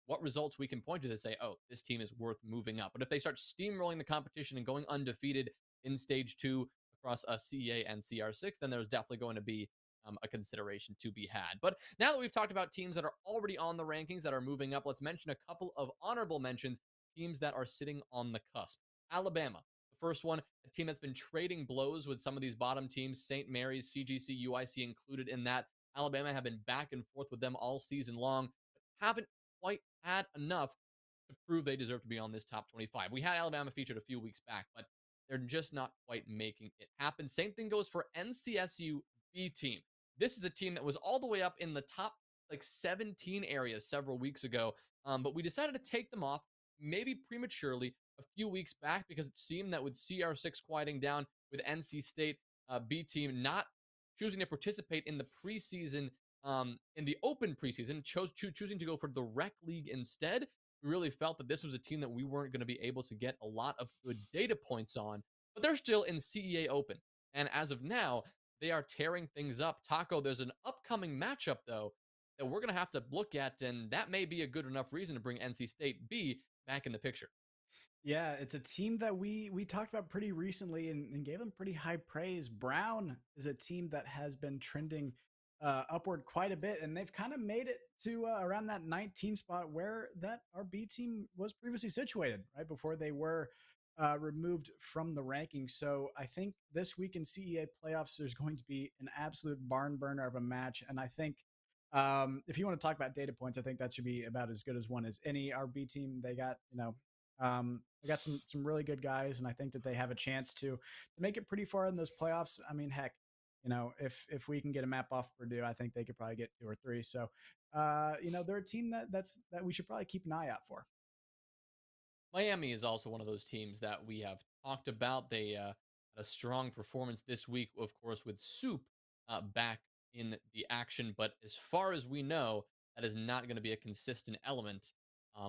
what results we can point to say, oh, this team is worth moving up. But if they start steamrolling the competition and going undefeated in stage 2 across CEA and CR6, then there's definitely going to be a consideration to be had. But now that we've talked about teams that are already on the rankings that are moving up, let's mention a couple of honorable mentions, teams that are sitting on the cusp. Alabama, the first one, a team that's been trading blows with some of these bottom teams, St. Mary's, CGC, UIC included in that. Alabama have been back and forth with them all season long, but haven't quite had enough to prove they deserve to be on this top 25. We had Alabama featured a few weeks back, but they're just not quite making it happen. Same thing goes for NCSU B team. This is a team that was all the way up in the top like 17 areas several weeks ago, but we decided to take them off maybe prematurely a few weeks back because it seemed that with CR6 quieting down, with NC State B team not choosing to participate in the preseason, in the open preseason, choosing to go for the rec league instead. We really felt that this was a team that we weren't going to be able to get a lot of good data points on, but they're still in CEA Open. And as of now, they are tearing things up. Taco, there's an upcoming matchup, though, that we're going to have to look at, and that may be a good enough reason to bring NC State B back in the picture. Yeah, it's a team that we talked about pretty recently and gave them pretty high praise. Brown is a team that has been trending upward quite a bit, and they've kind of made it to around that 19 spot where that RB team was previously situated, right before they were removed from the rankings. So I think this week in CEA playoffs, there's going to be an absolute barn burner of a match, and I think if you want to talk about data points, I think that should be about as good as one as any RB team. They got they got some really good guys, and I think that they have a chance to make it pretty far in those playoffs. I mean, heck, if we can get a map off Purdue, I think they could probably get 2 or 3. So, they're a team that we should probably keep an eye out for. Miami is also one of those teams that we have talked about. They had a strong performance this week, of course, with Soup back in the action. But as far as we know, that is not going to be a consistent element.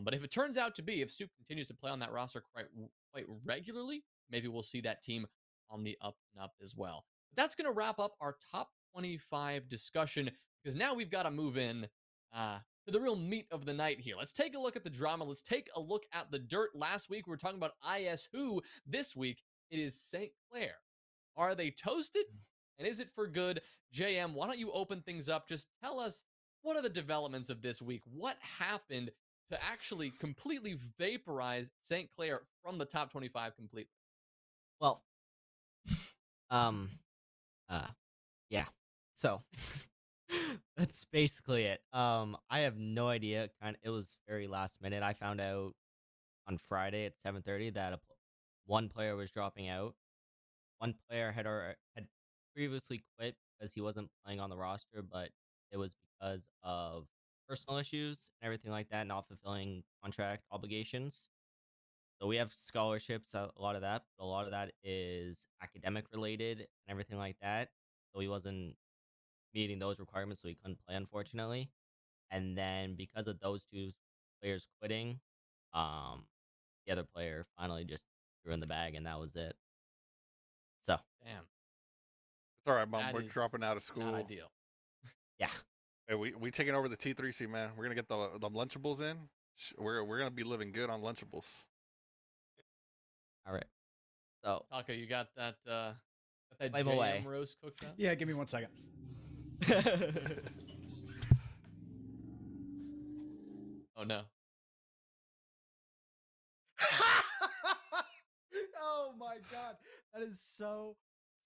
But if it turns out to be, if Soup continues to play on that roster quite regularly, maybe we'll see that team on the up and up as well. But that's going to wrap up our top 25 discussion because now we've got to move in to the real meat of the night here. Let's take a look at the drama. Let's take a look at the dirt. Last week, we were talking about IS Who. This week, it is St. Clair. Are they toasted? And is it for good? JM, why don't you open things up? Just tell us, what are the developments of this week? What happened to actually completely vaporize St. Clair from the top 25 completely? Well, yeah. So that's basically it. I have no idea. It was very last minute. I found out on Friday at 7:30 that one player was dropping out. One player had previously quit because he wasn't playing on the roster, but it was because of personal issues and everything like that, not fulfilling contract obligations. So we have scholarships, a lot of that. But a lot of that is academic related and everything like that. So he wasn't meeting those requirements, so he couldn't play, unfortunately. And then because of those two players quitting, um, the other player finally just threw in the bag, and that was it. So Damn, It's all right, Mom. that We're is dropping out of not school. ideal. yeah, Hey, we taking over the T3C, man. We're gonna get the Lunchables in. We're gonna be living good on Lunchables. all right. So Taco, you got that Flame JM away. roast cooked up? Yeah, give me 1 second. Oh no. Oh my god, that is so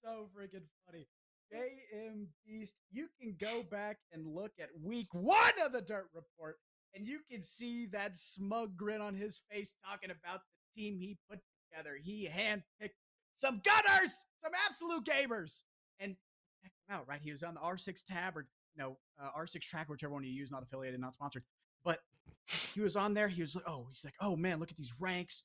freaking funny. JMBeast, you can go back and look at week 1 of the Dirt Report, and you can see that smug grin on his face talking about the team he put together. He handpicked some gunners, some absolute gamers, and check him out. Right, he was on the R6 tab, or R6 track, whichever one you use, not affiliated, not sponsored, but he was on there. He's like, oh man, look at these ranks.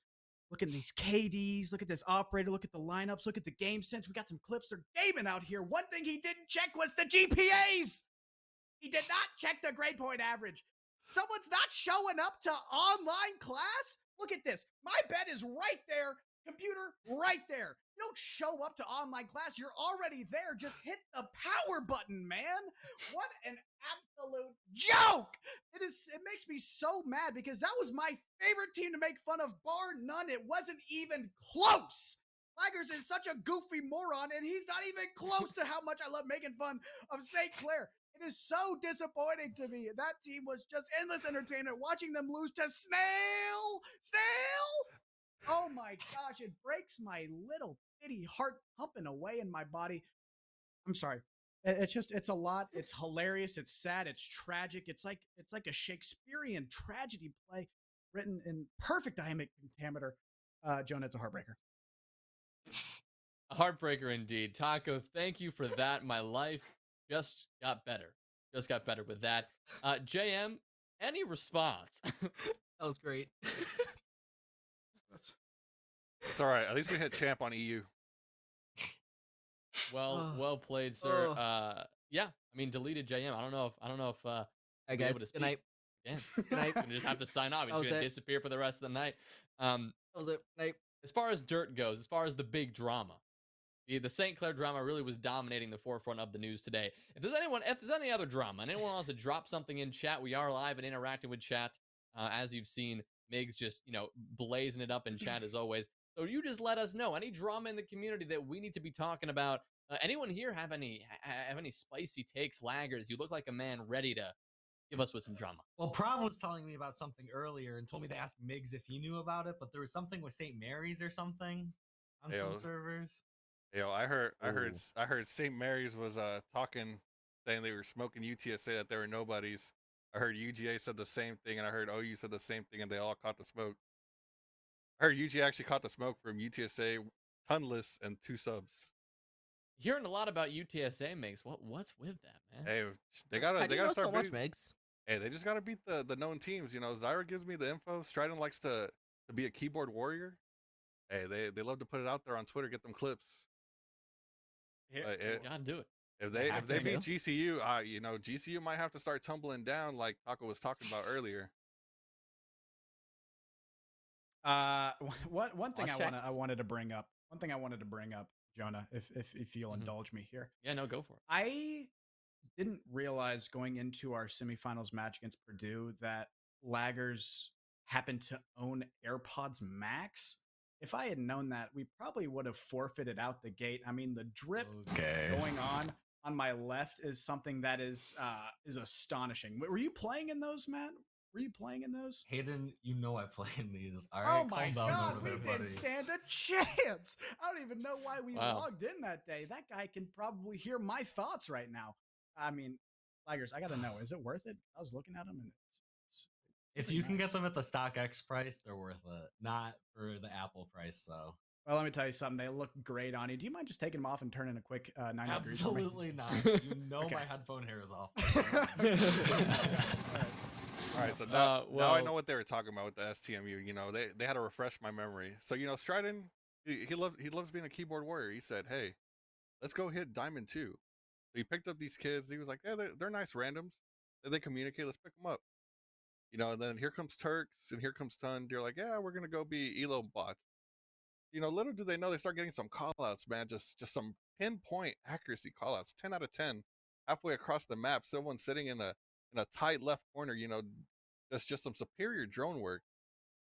Look at these KDs. Look at this operator. Look at the lineups. Look at the game sense. We got some clips. They're gaming out here. One thing he didn't check was the GPAs. He did not check the grade point average. Someone's not showing up to online class? Look at this. My bed is right there. Computer right there. You don't show up to online class. You're already there. Just hit the power button, man. What an absolute joke. It makes me so mad because that was my favorite team to make fun of, bar none. It wasn't even close. Laggers is such a goofy moron, and he's not even close to how much I love making fun of St. Clair. It is so disappointing to me. That team was just endless entertainment. Watching them lose to Snail. Oh my gosh, it breaks my little bitty heart pumping away in my body. I'm sorry. It's a lot. It's hilarious. It's sad. It's tragic. It's like a Shakespearean tragedy play written in perfect iambic pentameter. Jonah, it's a heartbreaker. A heartbreaker indeed. Taco, thank you for that. My life just got better. Just got better with that. JM, any response? that was great. It's all right. At least we hit champ on EU. Well played, sir. Yeah, I mean, deleted JM. I don't know if Hey be able guys, to good night. again. Good night. You're gonna just have to sign off. He's That was gonna it. disappear for the rest of the night. That was it. Night. As far as Dirt goes, as far as the big drama, the St. Clair drama really was dominating the forefront of the news today. If there's any other drama, and anyone wants to drop something in chat, we are live and interacting with chat. As you've seen, Miggs just blazing it up in chat as always. So you just let us know any drama in the community that we need to be talking about. Anyone here have any spicy takes, laggers? You look like a man ready to give us with some drama. Well, Prav was telling me about something earlier and told me to ask Miggs if he knew about it, but there was something with St. Mary's or something on some servers. Yo, I heard St. Mary's was talking, saying they were smoking UTSA, that they were nobodies. I heard UGA said the same thing, and I heard OU said the same thing, and they all caught the smoke. I heard UGA actually caught the smoke from UTSA, tonless, and 2 subs. Hearing a lot about UTSA, Miggs. What's with that, man? Hey, they gotta start so much, beating, Miggs. Hey, they just gotta beat the known teams. Zyra gives me the info. Stridon likes to be a keyboard warrior. Hey, they love to put it out there on Twitter, get them clips. Gotta do it. If they beat GCU, GCU might have to start tumbling down like Taco was talking about earlier. One thing Watch I checks. wanted to bring up. One thing I wanted to bring up, Jonah, if you'll indulge me here. Yeah, no, go for it. I didn't realize going into our semifinals match against Purdue that laggers happened to own AirPods Max. If I had known that, we probably would have forfeited out the gate. I mean, the drip going on my left is something that is astonishing. Were you playing in those, Matt? Were you playing in those? Hayden, you know I play in these. All right, Oh my calm down God, over we there, didn't buddy. stand a chance. I don't even know why we Wow. logged in that day. That guy can probably hear my thoughts right now. I mean, Laggers, I got to know, is it worth it? I was looking at them and it's If pretty you can nice. get them at the StockX price, they're worth it. Not for the Apple price, so. Well, let me tell you something. They look great on you. Do you mind just taking them off and turning a quick 90 degrees for me? Absolutely not. You know Okay. my headphone hair is off. All right. All right, so now I well, know what they were talking about with the STMU. You know, they had to refresh my memory. So you know, Stridon, he loves being a keyboard warrior. He said, "Hey, let's go hit Diamond 2." So he picked up these kids. He was like, "Yeah, they're nice randoms. They communicate. Let's pick them up." You know, and then here comes Turks and here comes Tun. They're like, "Yeah, we're gonna go be Elo bots." You know, little do they know they start getting some callouts, man. Just some pinpoint accuracy callouts, 10 out of 10, halfway across the map. Someone sitting in a tight left corner. You know, that's just some superior drone work.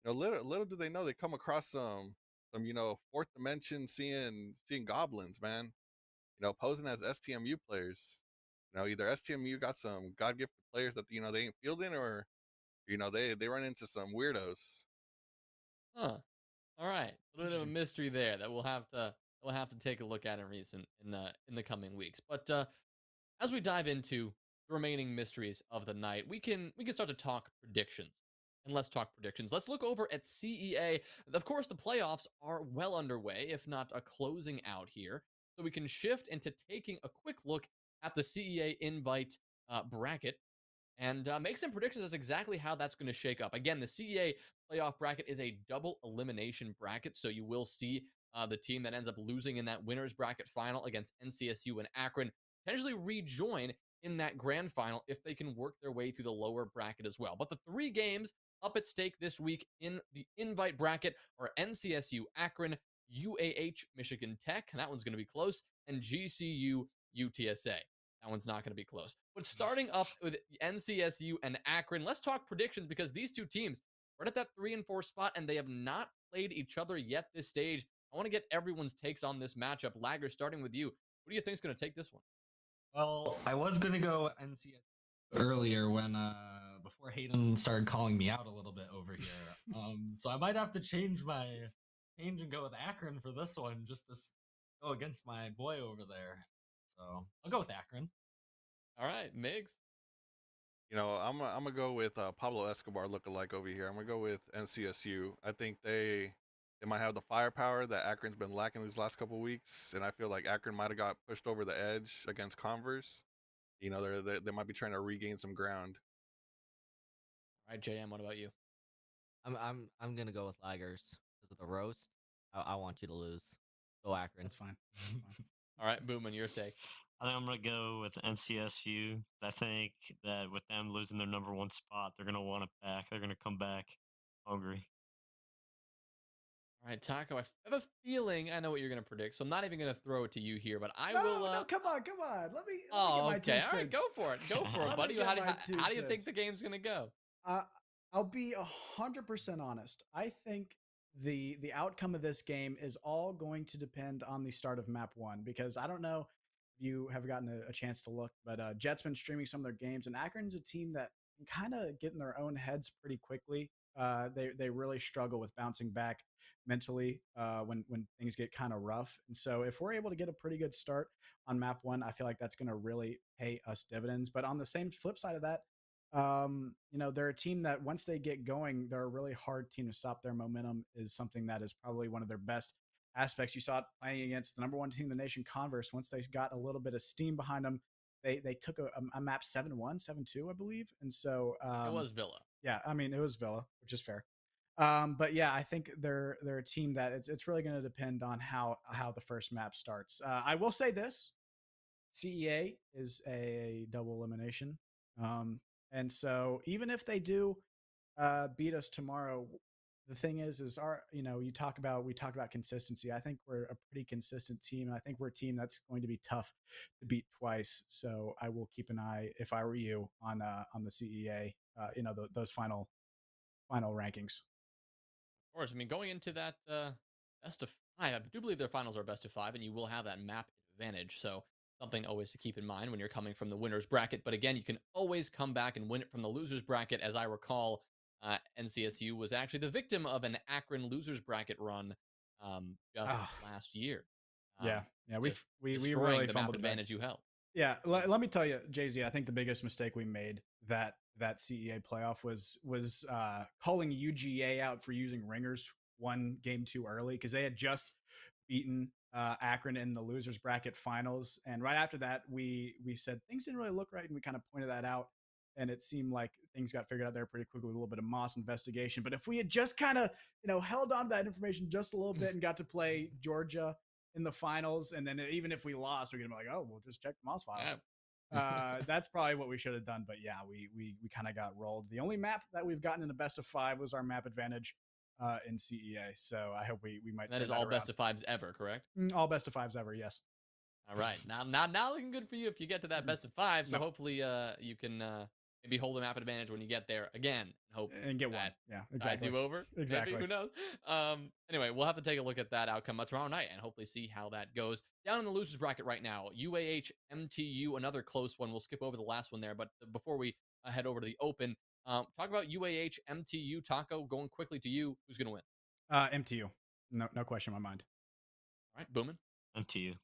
You know, little do they know they come across some fourth dimension seeing goblins, man. You know, posing as STMU players. You know, either STMU got some god gifted players that they ain't fielding, or they run into some weirdos. huh. All right, a little bit of a mystery there that we'll have to take a look at in the coming weeks. But as we dive into the remaining mysteries of the night, we can start to talk predictions. And let's talk predictions. Let's look over at CEA. Of course, the playoffs are well underway, if not a closing out here. So we can shift into taking a quick look at the CEA invite bracket and make some predictions as exactly how that's going to shake up. Again, the CEA playoff bracket is a double elimination bracket, so you will see the team that ends up losing in that winners bracket final against NCSU and Akron potentially rejoin in that grand final if they can work their way through the lower bracket as well. But the 3 games up at stake this week in the invite bracket are NCSU Akron, UAH Michigan Tech, and that one's going to be close, and GCU UTSA. That one's not going to be close. But starting up with NCSU and Akron, let's talk predictions because these two teams are at that 3 and 4 spot and they have not played each other yet this stage. I want to get everyone's takes on this matchup. Lager, starting with you. Who do you think is going to take this one? Well, I was gonna go NCS earlier when before Hayden started calling me out a little bit over here. So I might have to change and go with Akron for this one, just to go against my boy over there. So I'll go with Akron. All right, Migs. You know, I'm gonna go with Pablo Escobar lookalike over here. I'm gonna go with NCSU. I think they might have the firepower that Akron's been lacking these last couple weeks, and I feel like Akron might have got pushed over the edge against Converse. You know, they might be trying to regain some ground. All right, JM, what about you? I'm gonna go with Laggers because of the roast. I want you to lose. Go Akron. That's fine. All right, Boomin, your take. I think I'm going to go with NCSU. I think that with them losing their #1 spot, they're going to want it back. They're going to come back hungry. All right, Taco, I have a feeling I know what you're going to predict, so I'm not even going to throw it to you here, but I no, will. no, come on. Let me get Oh, my okay. 2 All right, go cents. for it. Go for it, Let buddy. me How get my 2 do you think cents. the game's going to go? I'll be 100% honest. I think the outcome of this game is all going to depend on the start of map 1, because I don't know if you have gotten a chance to look, but Jet's been streaming some of their games, and Akron's a team that can kind of get in their own heads pretty quickly. They really struggle with bouncing back mentally when things get kind of rough. And so if we're able to get a pretty good start on map 1, I feel like that's going to really pay us dividends. But on the same flip side of that, they're a team that once they get going, they're a really hard team to stop. Their momentum is something that is probably one of their best aspects. You saw it playing against the #1 team in the nation, Converse. Once they got a little bit of steam behind them, they took a map 7-1, 7-2, I believe. And so It was Villa. yeah, I mean, it was Villa, which is fair. But yeah, I think they're a team that it's really going to depend on how the first map starts. I will say this: CEA is a double elimination, and so even if they do beat us tomorrow, the thing is our we talk about consistency. I think we're a pretty consistent team, and I think we're a team that's going to be tough to beat twice. So I will keep an eye, if I were you, on the CEA, those final rankings. Of course. I mean, going into that best of 5, I do believe their finals are best of 5, and you will have that map advantage. So something always to keep in mind when you're coming from the winners bracket. But again, you can always come back and win it from the losers bracket. As I recall, NCSU was actually the victim of an Akron losers bracket run just last year. Yeah, we destroying really the map fumbled back. advantage you held. Yeah, let me tell you, Jay-Z, I think the biggest mistake we made that CEA playoff was calling UGA out for using ringers 1 game too early, because they had just beaten Akron in the losers bracket finals, and right after that we said things didn't really look right, and we kind of pointed that out. and it seemed like things got figured out there pretty quickly with a little bit of Moss investigation. But if we had just kind of, held on to that information just a little bit and got to play Georgia in the finals, and then even if we lost, we're gonna be like, oh, we'll just check the Moss files. That's probably what we should have done. But yeah, we kind of got rolled. The only map that we've gotten in the best of 5 was our map advantage in CEA. So I hope we might. That is all best of 5s ever, correct? All best of 5s ever. Yes. All right. Now looking good for you if you get to that best of 5. So hopefully you can maybe hold a map advantage when you get there again. Hope and get one. Yeah, exactly. Tides you over. Exactly. Maybe, who knows? Anyway, we'll have to take a look at that outcome tomorrow night and hopefully see how that goes. Down in the losers bracket right now, UAH MTU, another close one. We'll skip over the last one there, but before we head over to the open, talk about UAH MTU. Taco, going quickly to you. Who's going to win? MTU. No question in my mind. All right, Boomin. MTU.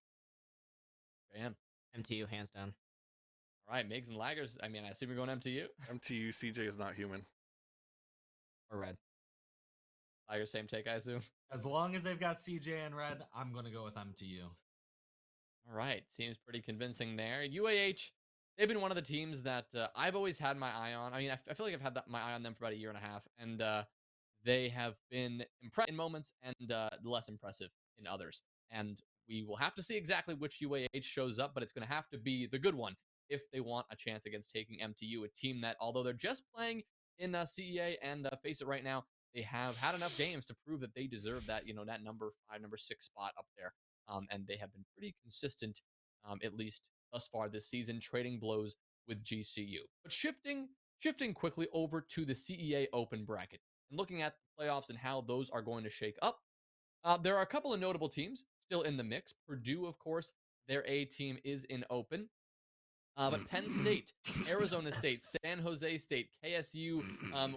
Bam. MTU, hands down. All right, Migs and Laggers. I mean, I assume you're going MTU. MTU, CJ is not human. Or red. Laggers, same take, I assume. As long as they've got CJ and red, I'm going to go with MTU. All right, seems pretty convincing there. UAH, they've been one of the teams that I've always had my eye on. I mean, I feel like I've had my eye on them for about a year and a half, and they have been impressive in moments and less impressive in others. And we will have to see exactly which UAH shows up, but it's going to have to be the good one if they want a chance against taking MTU, a team that, although they're just playing in CEA and face it right now, they have had enough games to prove that they deserve that, that number 5, number 6 spot up there. And they have been pretty consistent, at least thus far this season, trading blows with GCU. But shifting quickly over to the CEA Open bracket and looking at the playoffs and how those are going to shake up, there are a couple of notable teams still in the mix. Purdue, of course, their A team is in Open. But Penn State, Arizona State, San Jose State, KSU,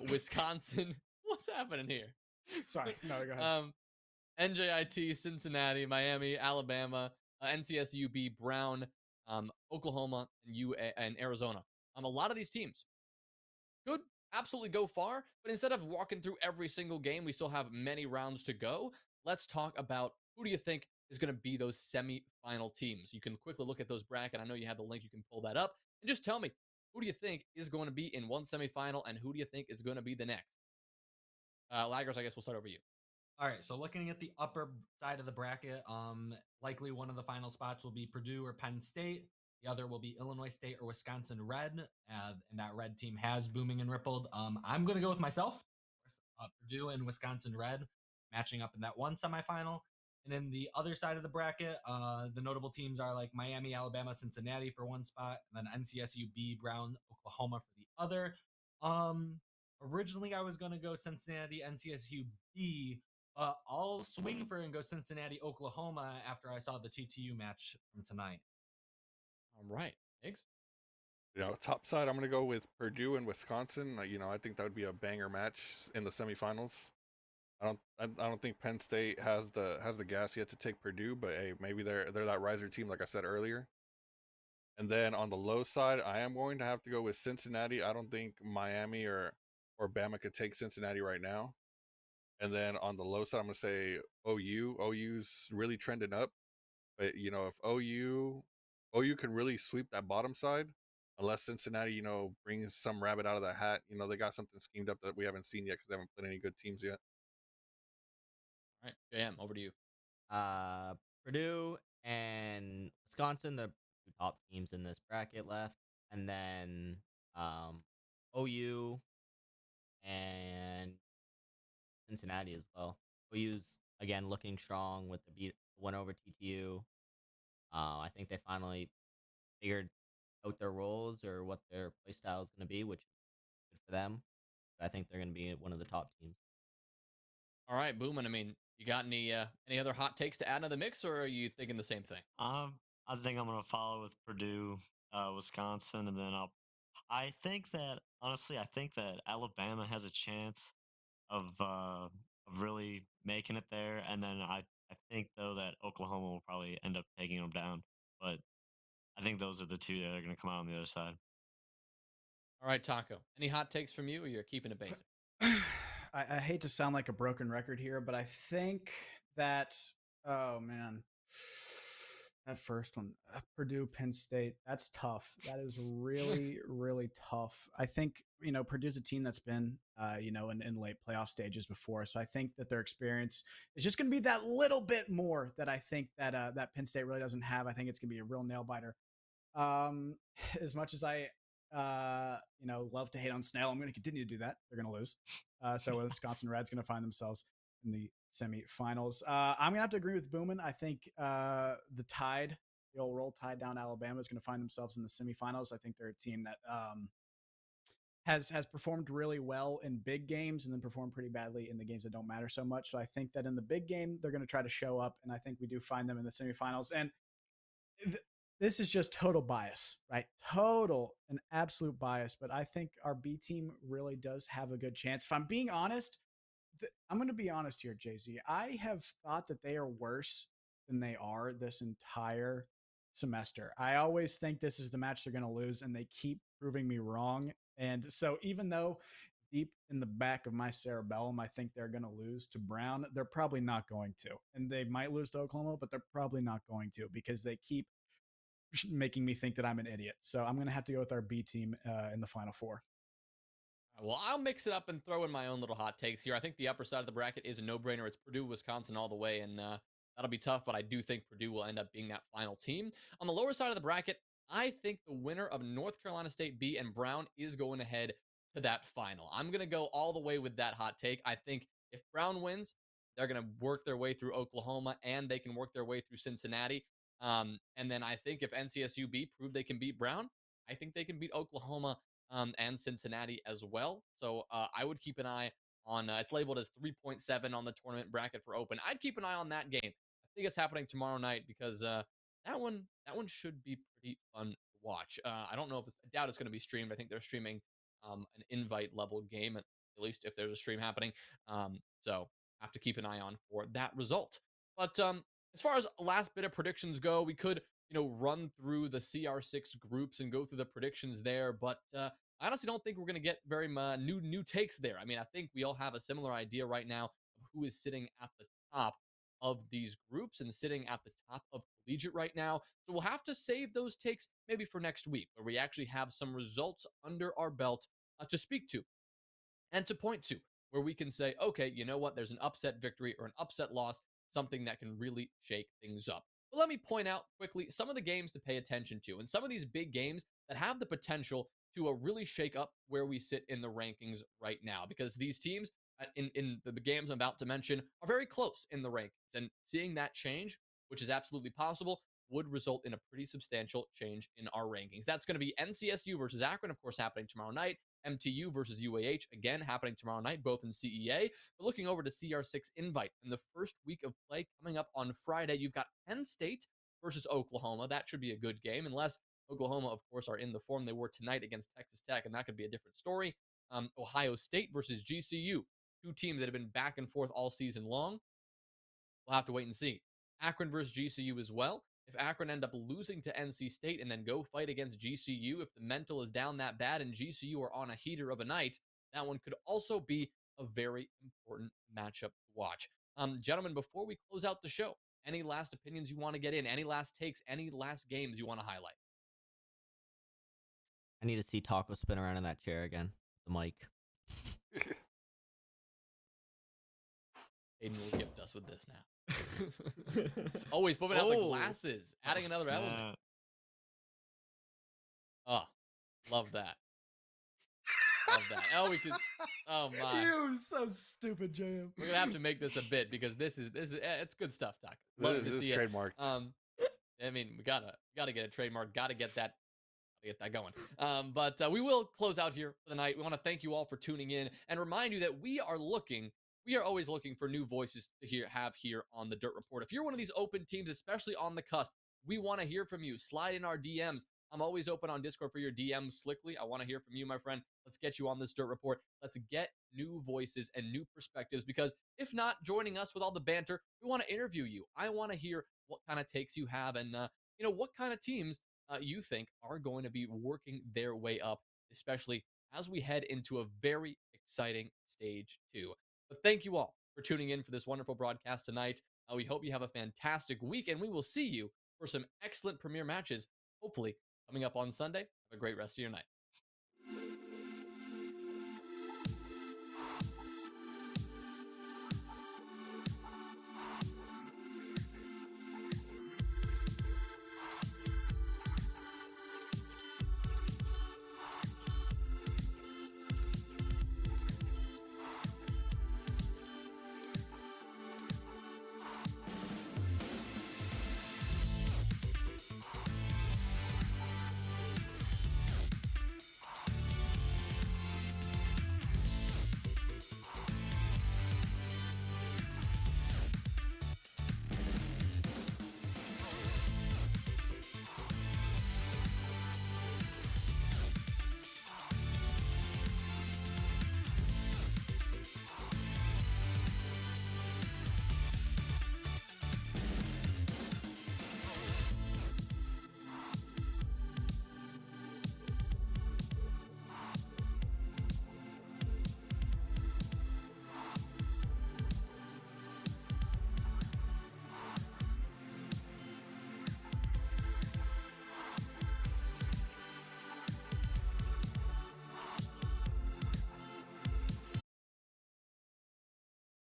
Wisconsin. What's happening here? Sorry. No, go ahead. NJIT, Cincinnati, Miami, Alabama, NCSUB, Brown, Oklahoma, and Arizona. A lot of these teams could absolutely go far, but instead of walking through every single game, we still have many rounds to go. Let's talk about who do you think is going to be those semi-final teams. You can quickly look at those bracket. I know you have the link. You can pull that up and just tell me, who do you think is going to be in one semi-final and who do you think is going to be the next? Laggers, I guess we'll start over you. All right, so looking at the upper side of the bracket, likely one of the final spots will be Purdue or Penn State. The other will be Illinois State or Wisconsin Red, and that red team has Boomin and Rippled. I'm going to go with myself. Purdue and Wisconsin Red matching up in that one semifinal. And then the other side of the bracket, the notable teams are like Miami, Alabama, Cincinnati for one spot, and then NCSUB, Brown, Oklahoma for the other. Originally, I was going to go Cincinnati, NCSUB. I'll swing for and go Cincinnati, Oklahoma after I saw the TTU match from tonight. All right. Thanks. Top side, I'm going to go with Purdue and Wisconsin. I think that would be a banger match in the semifinals. I don't think Penn State has the gas yet to take Purdue, but hey, maybe they're that riser team, like I said earlier. And then on the low side, I am going to have to go with Cincinnati. I don't think Miami or Bama could take Cincinnati right now. And then on the low side, I'm going to say OU. OU's really trending up. But, if OU can really sweep that bottom side, unless Cincinnati, brings some rabbit out of the hat, they got something schemed up that we haven't seen yet because they haven't played any good teams yet. All right, JM, over to you. Purdue and Wisconsin, the two top teams in this bracket left. And then OU and Cincinnati as well. OU's again looking strong with the win over TTU. I think they finally figured out their roles or what their play style is going to be, which is good for them. But I think they're going to be one of the top teams. All right, Boomin. I mean, you got any other hot takes to add to the mix, or are you thinking the same thing? I think I'm gonna follow with Purdue, Wisconsin, and then I think that Alabama has a chance of really making it there, and then I think though that Oklahoma will probably end up taking them down, but I think those are the two that are going to come out on the other side. All right, Taco. Any hot takes from you, or you're keeping it basic? I hate to sound like a broken record here, but I think that, oh man, That first one, Purdue, Penn State, that's tough. That is really, really tough. I think, Purdue's a team that's been, in late playoff stages before. So I think that their experience is just going to be that little bit more that I think that Penn State really doesn't have. I think it's going to be a real nail biter. Um, as much as I, love to hate on Snail, I'm going to continue to do that. They're going to lose. So Wisconsin Red's going to find themselves in the semifinals. I'm gonna have to agree with Boomin. I think the old Roll Tide down Alabama is going to find themselves in the semifinals. I think they're a team that has performed really well in big games and then performed pretty badly in the games that don't matter so much. So I think that in the big game they're going to try to show up, and I think we do find them in the semifinals. And this is just total bias, right? Total and absolute bias. But I think our B team really does have a good chance. If I'm being honest, I'm going to be honest here, JZ. I have thought that they are worse than they are this entire semester. I always think this is the match they're going to lose, and they keep proving me wrong. And so even though deep in the back of my cerebellum, I think they're going to lose to Brown, they're probably not going to. And they might lose to Oklahoma, but they're probably not going to because they keep making me think that I'm an idiot. So I'm going to have to go with our B team in the Final Four. Well, I'll mix it up and throw in my own little hot takes here. I think the upper side of the bracket is a no-brainer. It's Purdue, Wisconsin all the way, and that'll be tough, but I do think Purdue will end up being that final team. On the lower side of the bracket, I think the winner of North Carolina State B and Brown is going to head to that final. I'm going to go all the way with that hot take. I think if Brown wins, they're going to work their way through Oklahoma, and they can work their way through Cincinnati. And then I think if NCSUB prove they can beat Brown, I think they can beat Oklahoma and Cincinnati as well. So I would keep an eye on, it's labeled as 3.7 on the tournament bracket for open. I'd keep an eye on that game. I think it's happening tomorrow night because that one should be pretty fun to watch. I don't know if I doubt it's going to be streamed. I think they're streaming an invite level game, at least if there's a stream happening. So have to keep an eye on for that result. But as far as last bit of predictions go, we could run through the CR6 groups and go through the predictions there. But I honestly don't think we're going to get very new takes there. I mean, I think we all have a similar idea right now of who is sitting at the top of these groups and sitting at the top of collegiate right now. So we'll have to save those takes maybe for next week, where we actually have some results under our belt to speak to and to point to, where we can say, okay, you know what? There's an upset victory or an upset loss, something that can really shake things up. But let me point out quickly some of the games to pay attention to, and some of these big games that have the potential to really shake up where we sit in the rankings right now, because these teams in the games I'm about to mention are very close in the rankings, and seeing that change, which is absolutely possible, would result in a pretty substantial change in our rankings. That's going to be NCSU versus Akron, of course, happening tomorrow night. MTU versus UAH, again, happening tomorrow night, both in CEA. But looking over to CR6 Invite, in the first week of play coming up on Friday, you've got Penn State versus Oklahoma. That should be a good game, unless Oklahoma, of course, are in the form they were tonight against Texas Tech, and that could be a different story. Ohio State versus GCU, two teams that have been back and forth all season long. We'll have to wait and see. Akron versus GCU as well. If Akron end up losing to NC State and then go fight against GCU, if the mental is down that bad and GCU are on a heater of a night, that one could also be a very important matchup to watch. Gentlemen, before we close out the show, any last opinions you want to get in? Any last takes? Any last games you want to highlight? I need to see Taco spin around in that chair again. The mic. Aiden will gift us with this now. Oh, he's putting out the glasses, adding another element. Oh, love that. Love that. Oh, we could. Oh my! You so stupid, JM. We're gonna have to make this a bit because this is it's good stuff, Doc. Love to see it. Trademark. I mean, we gotta get a trademark. Gotta get that going. But we will close out here for the night. We want to thank you all for tuning in and remind you that we are always looking for new voices to have here on the Dirt Report. If you're one of these open teams, especially on the cusp, we want to hear from you. Slide in our DMs. I'm always open on Discord for your DMs, Slickly. I want to hear from you, my friend. Let's get you on this Dirt Report. Let's get new voices and new perspectives, because if not joining us with all the banter, we want to interview you. I want to hear what kind of takes you have and, what kind of teams you think are going to be working their way up, especially as we head into a very exciting stage 2. But thank you all for tuning in for this wonderful broadcast tonight. We hope you have a fantastic week, and we will see you for some excellent premier matches, hopefully coming up on Sunday. Have a great rest of your night.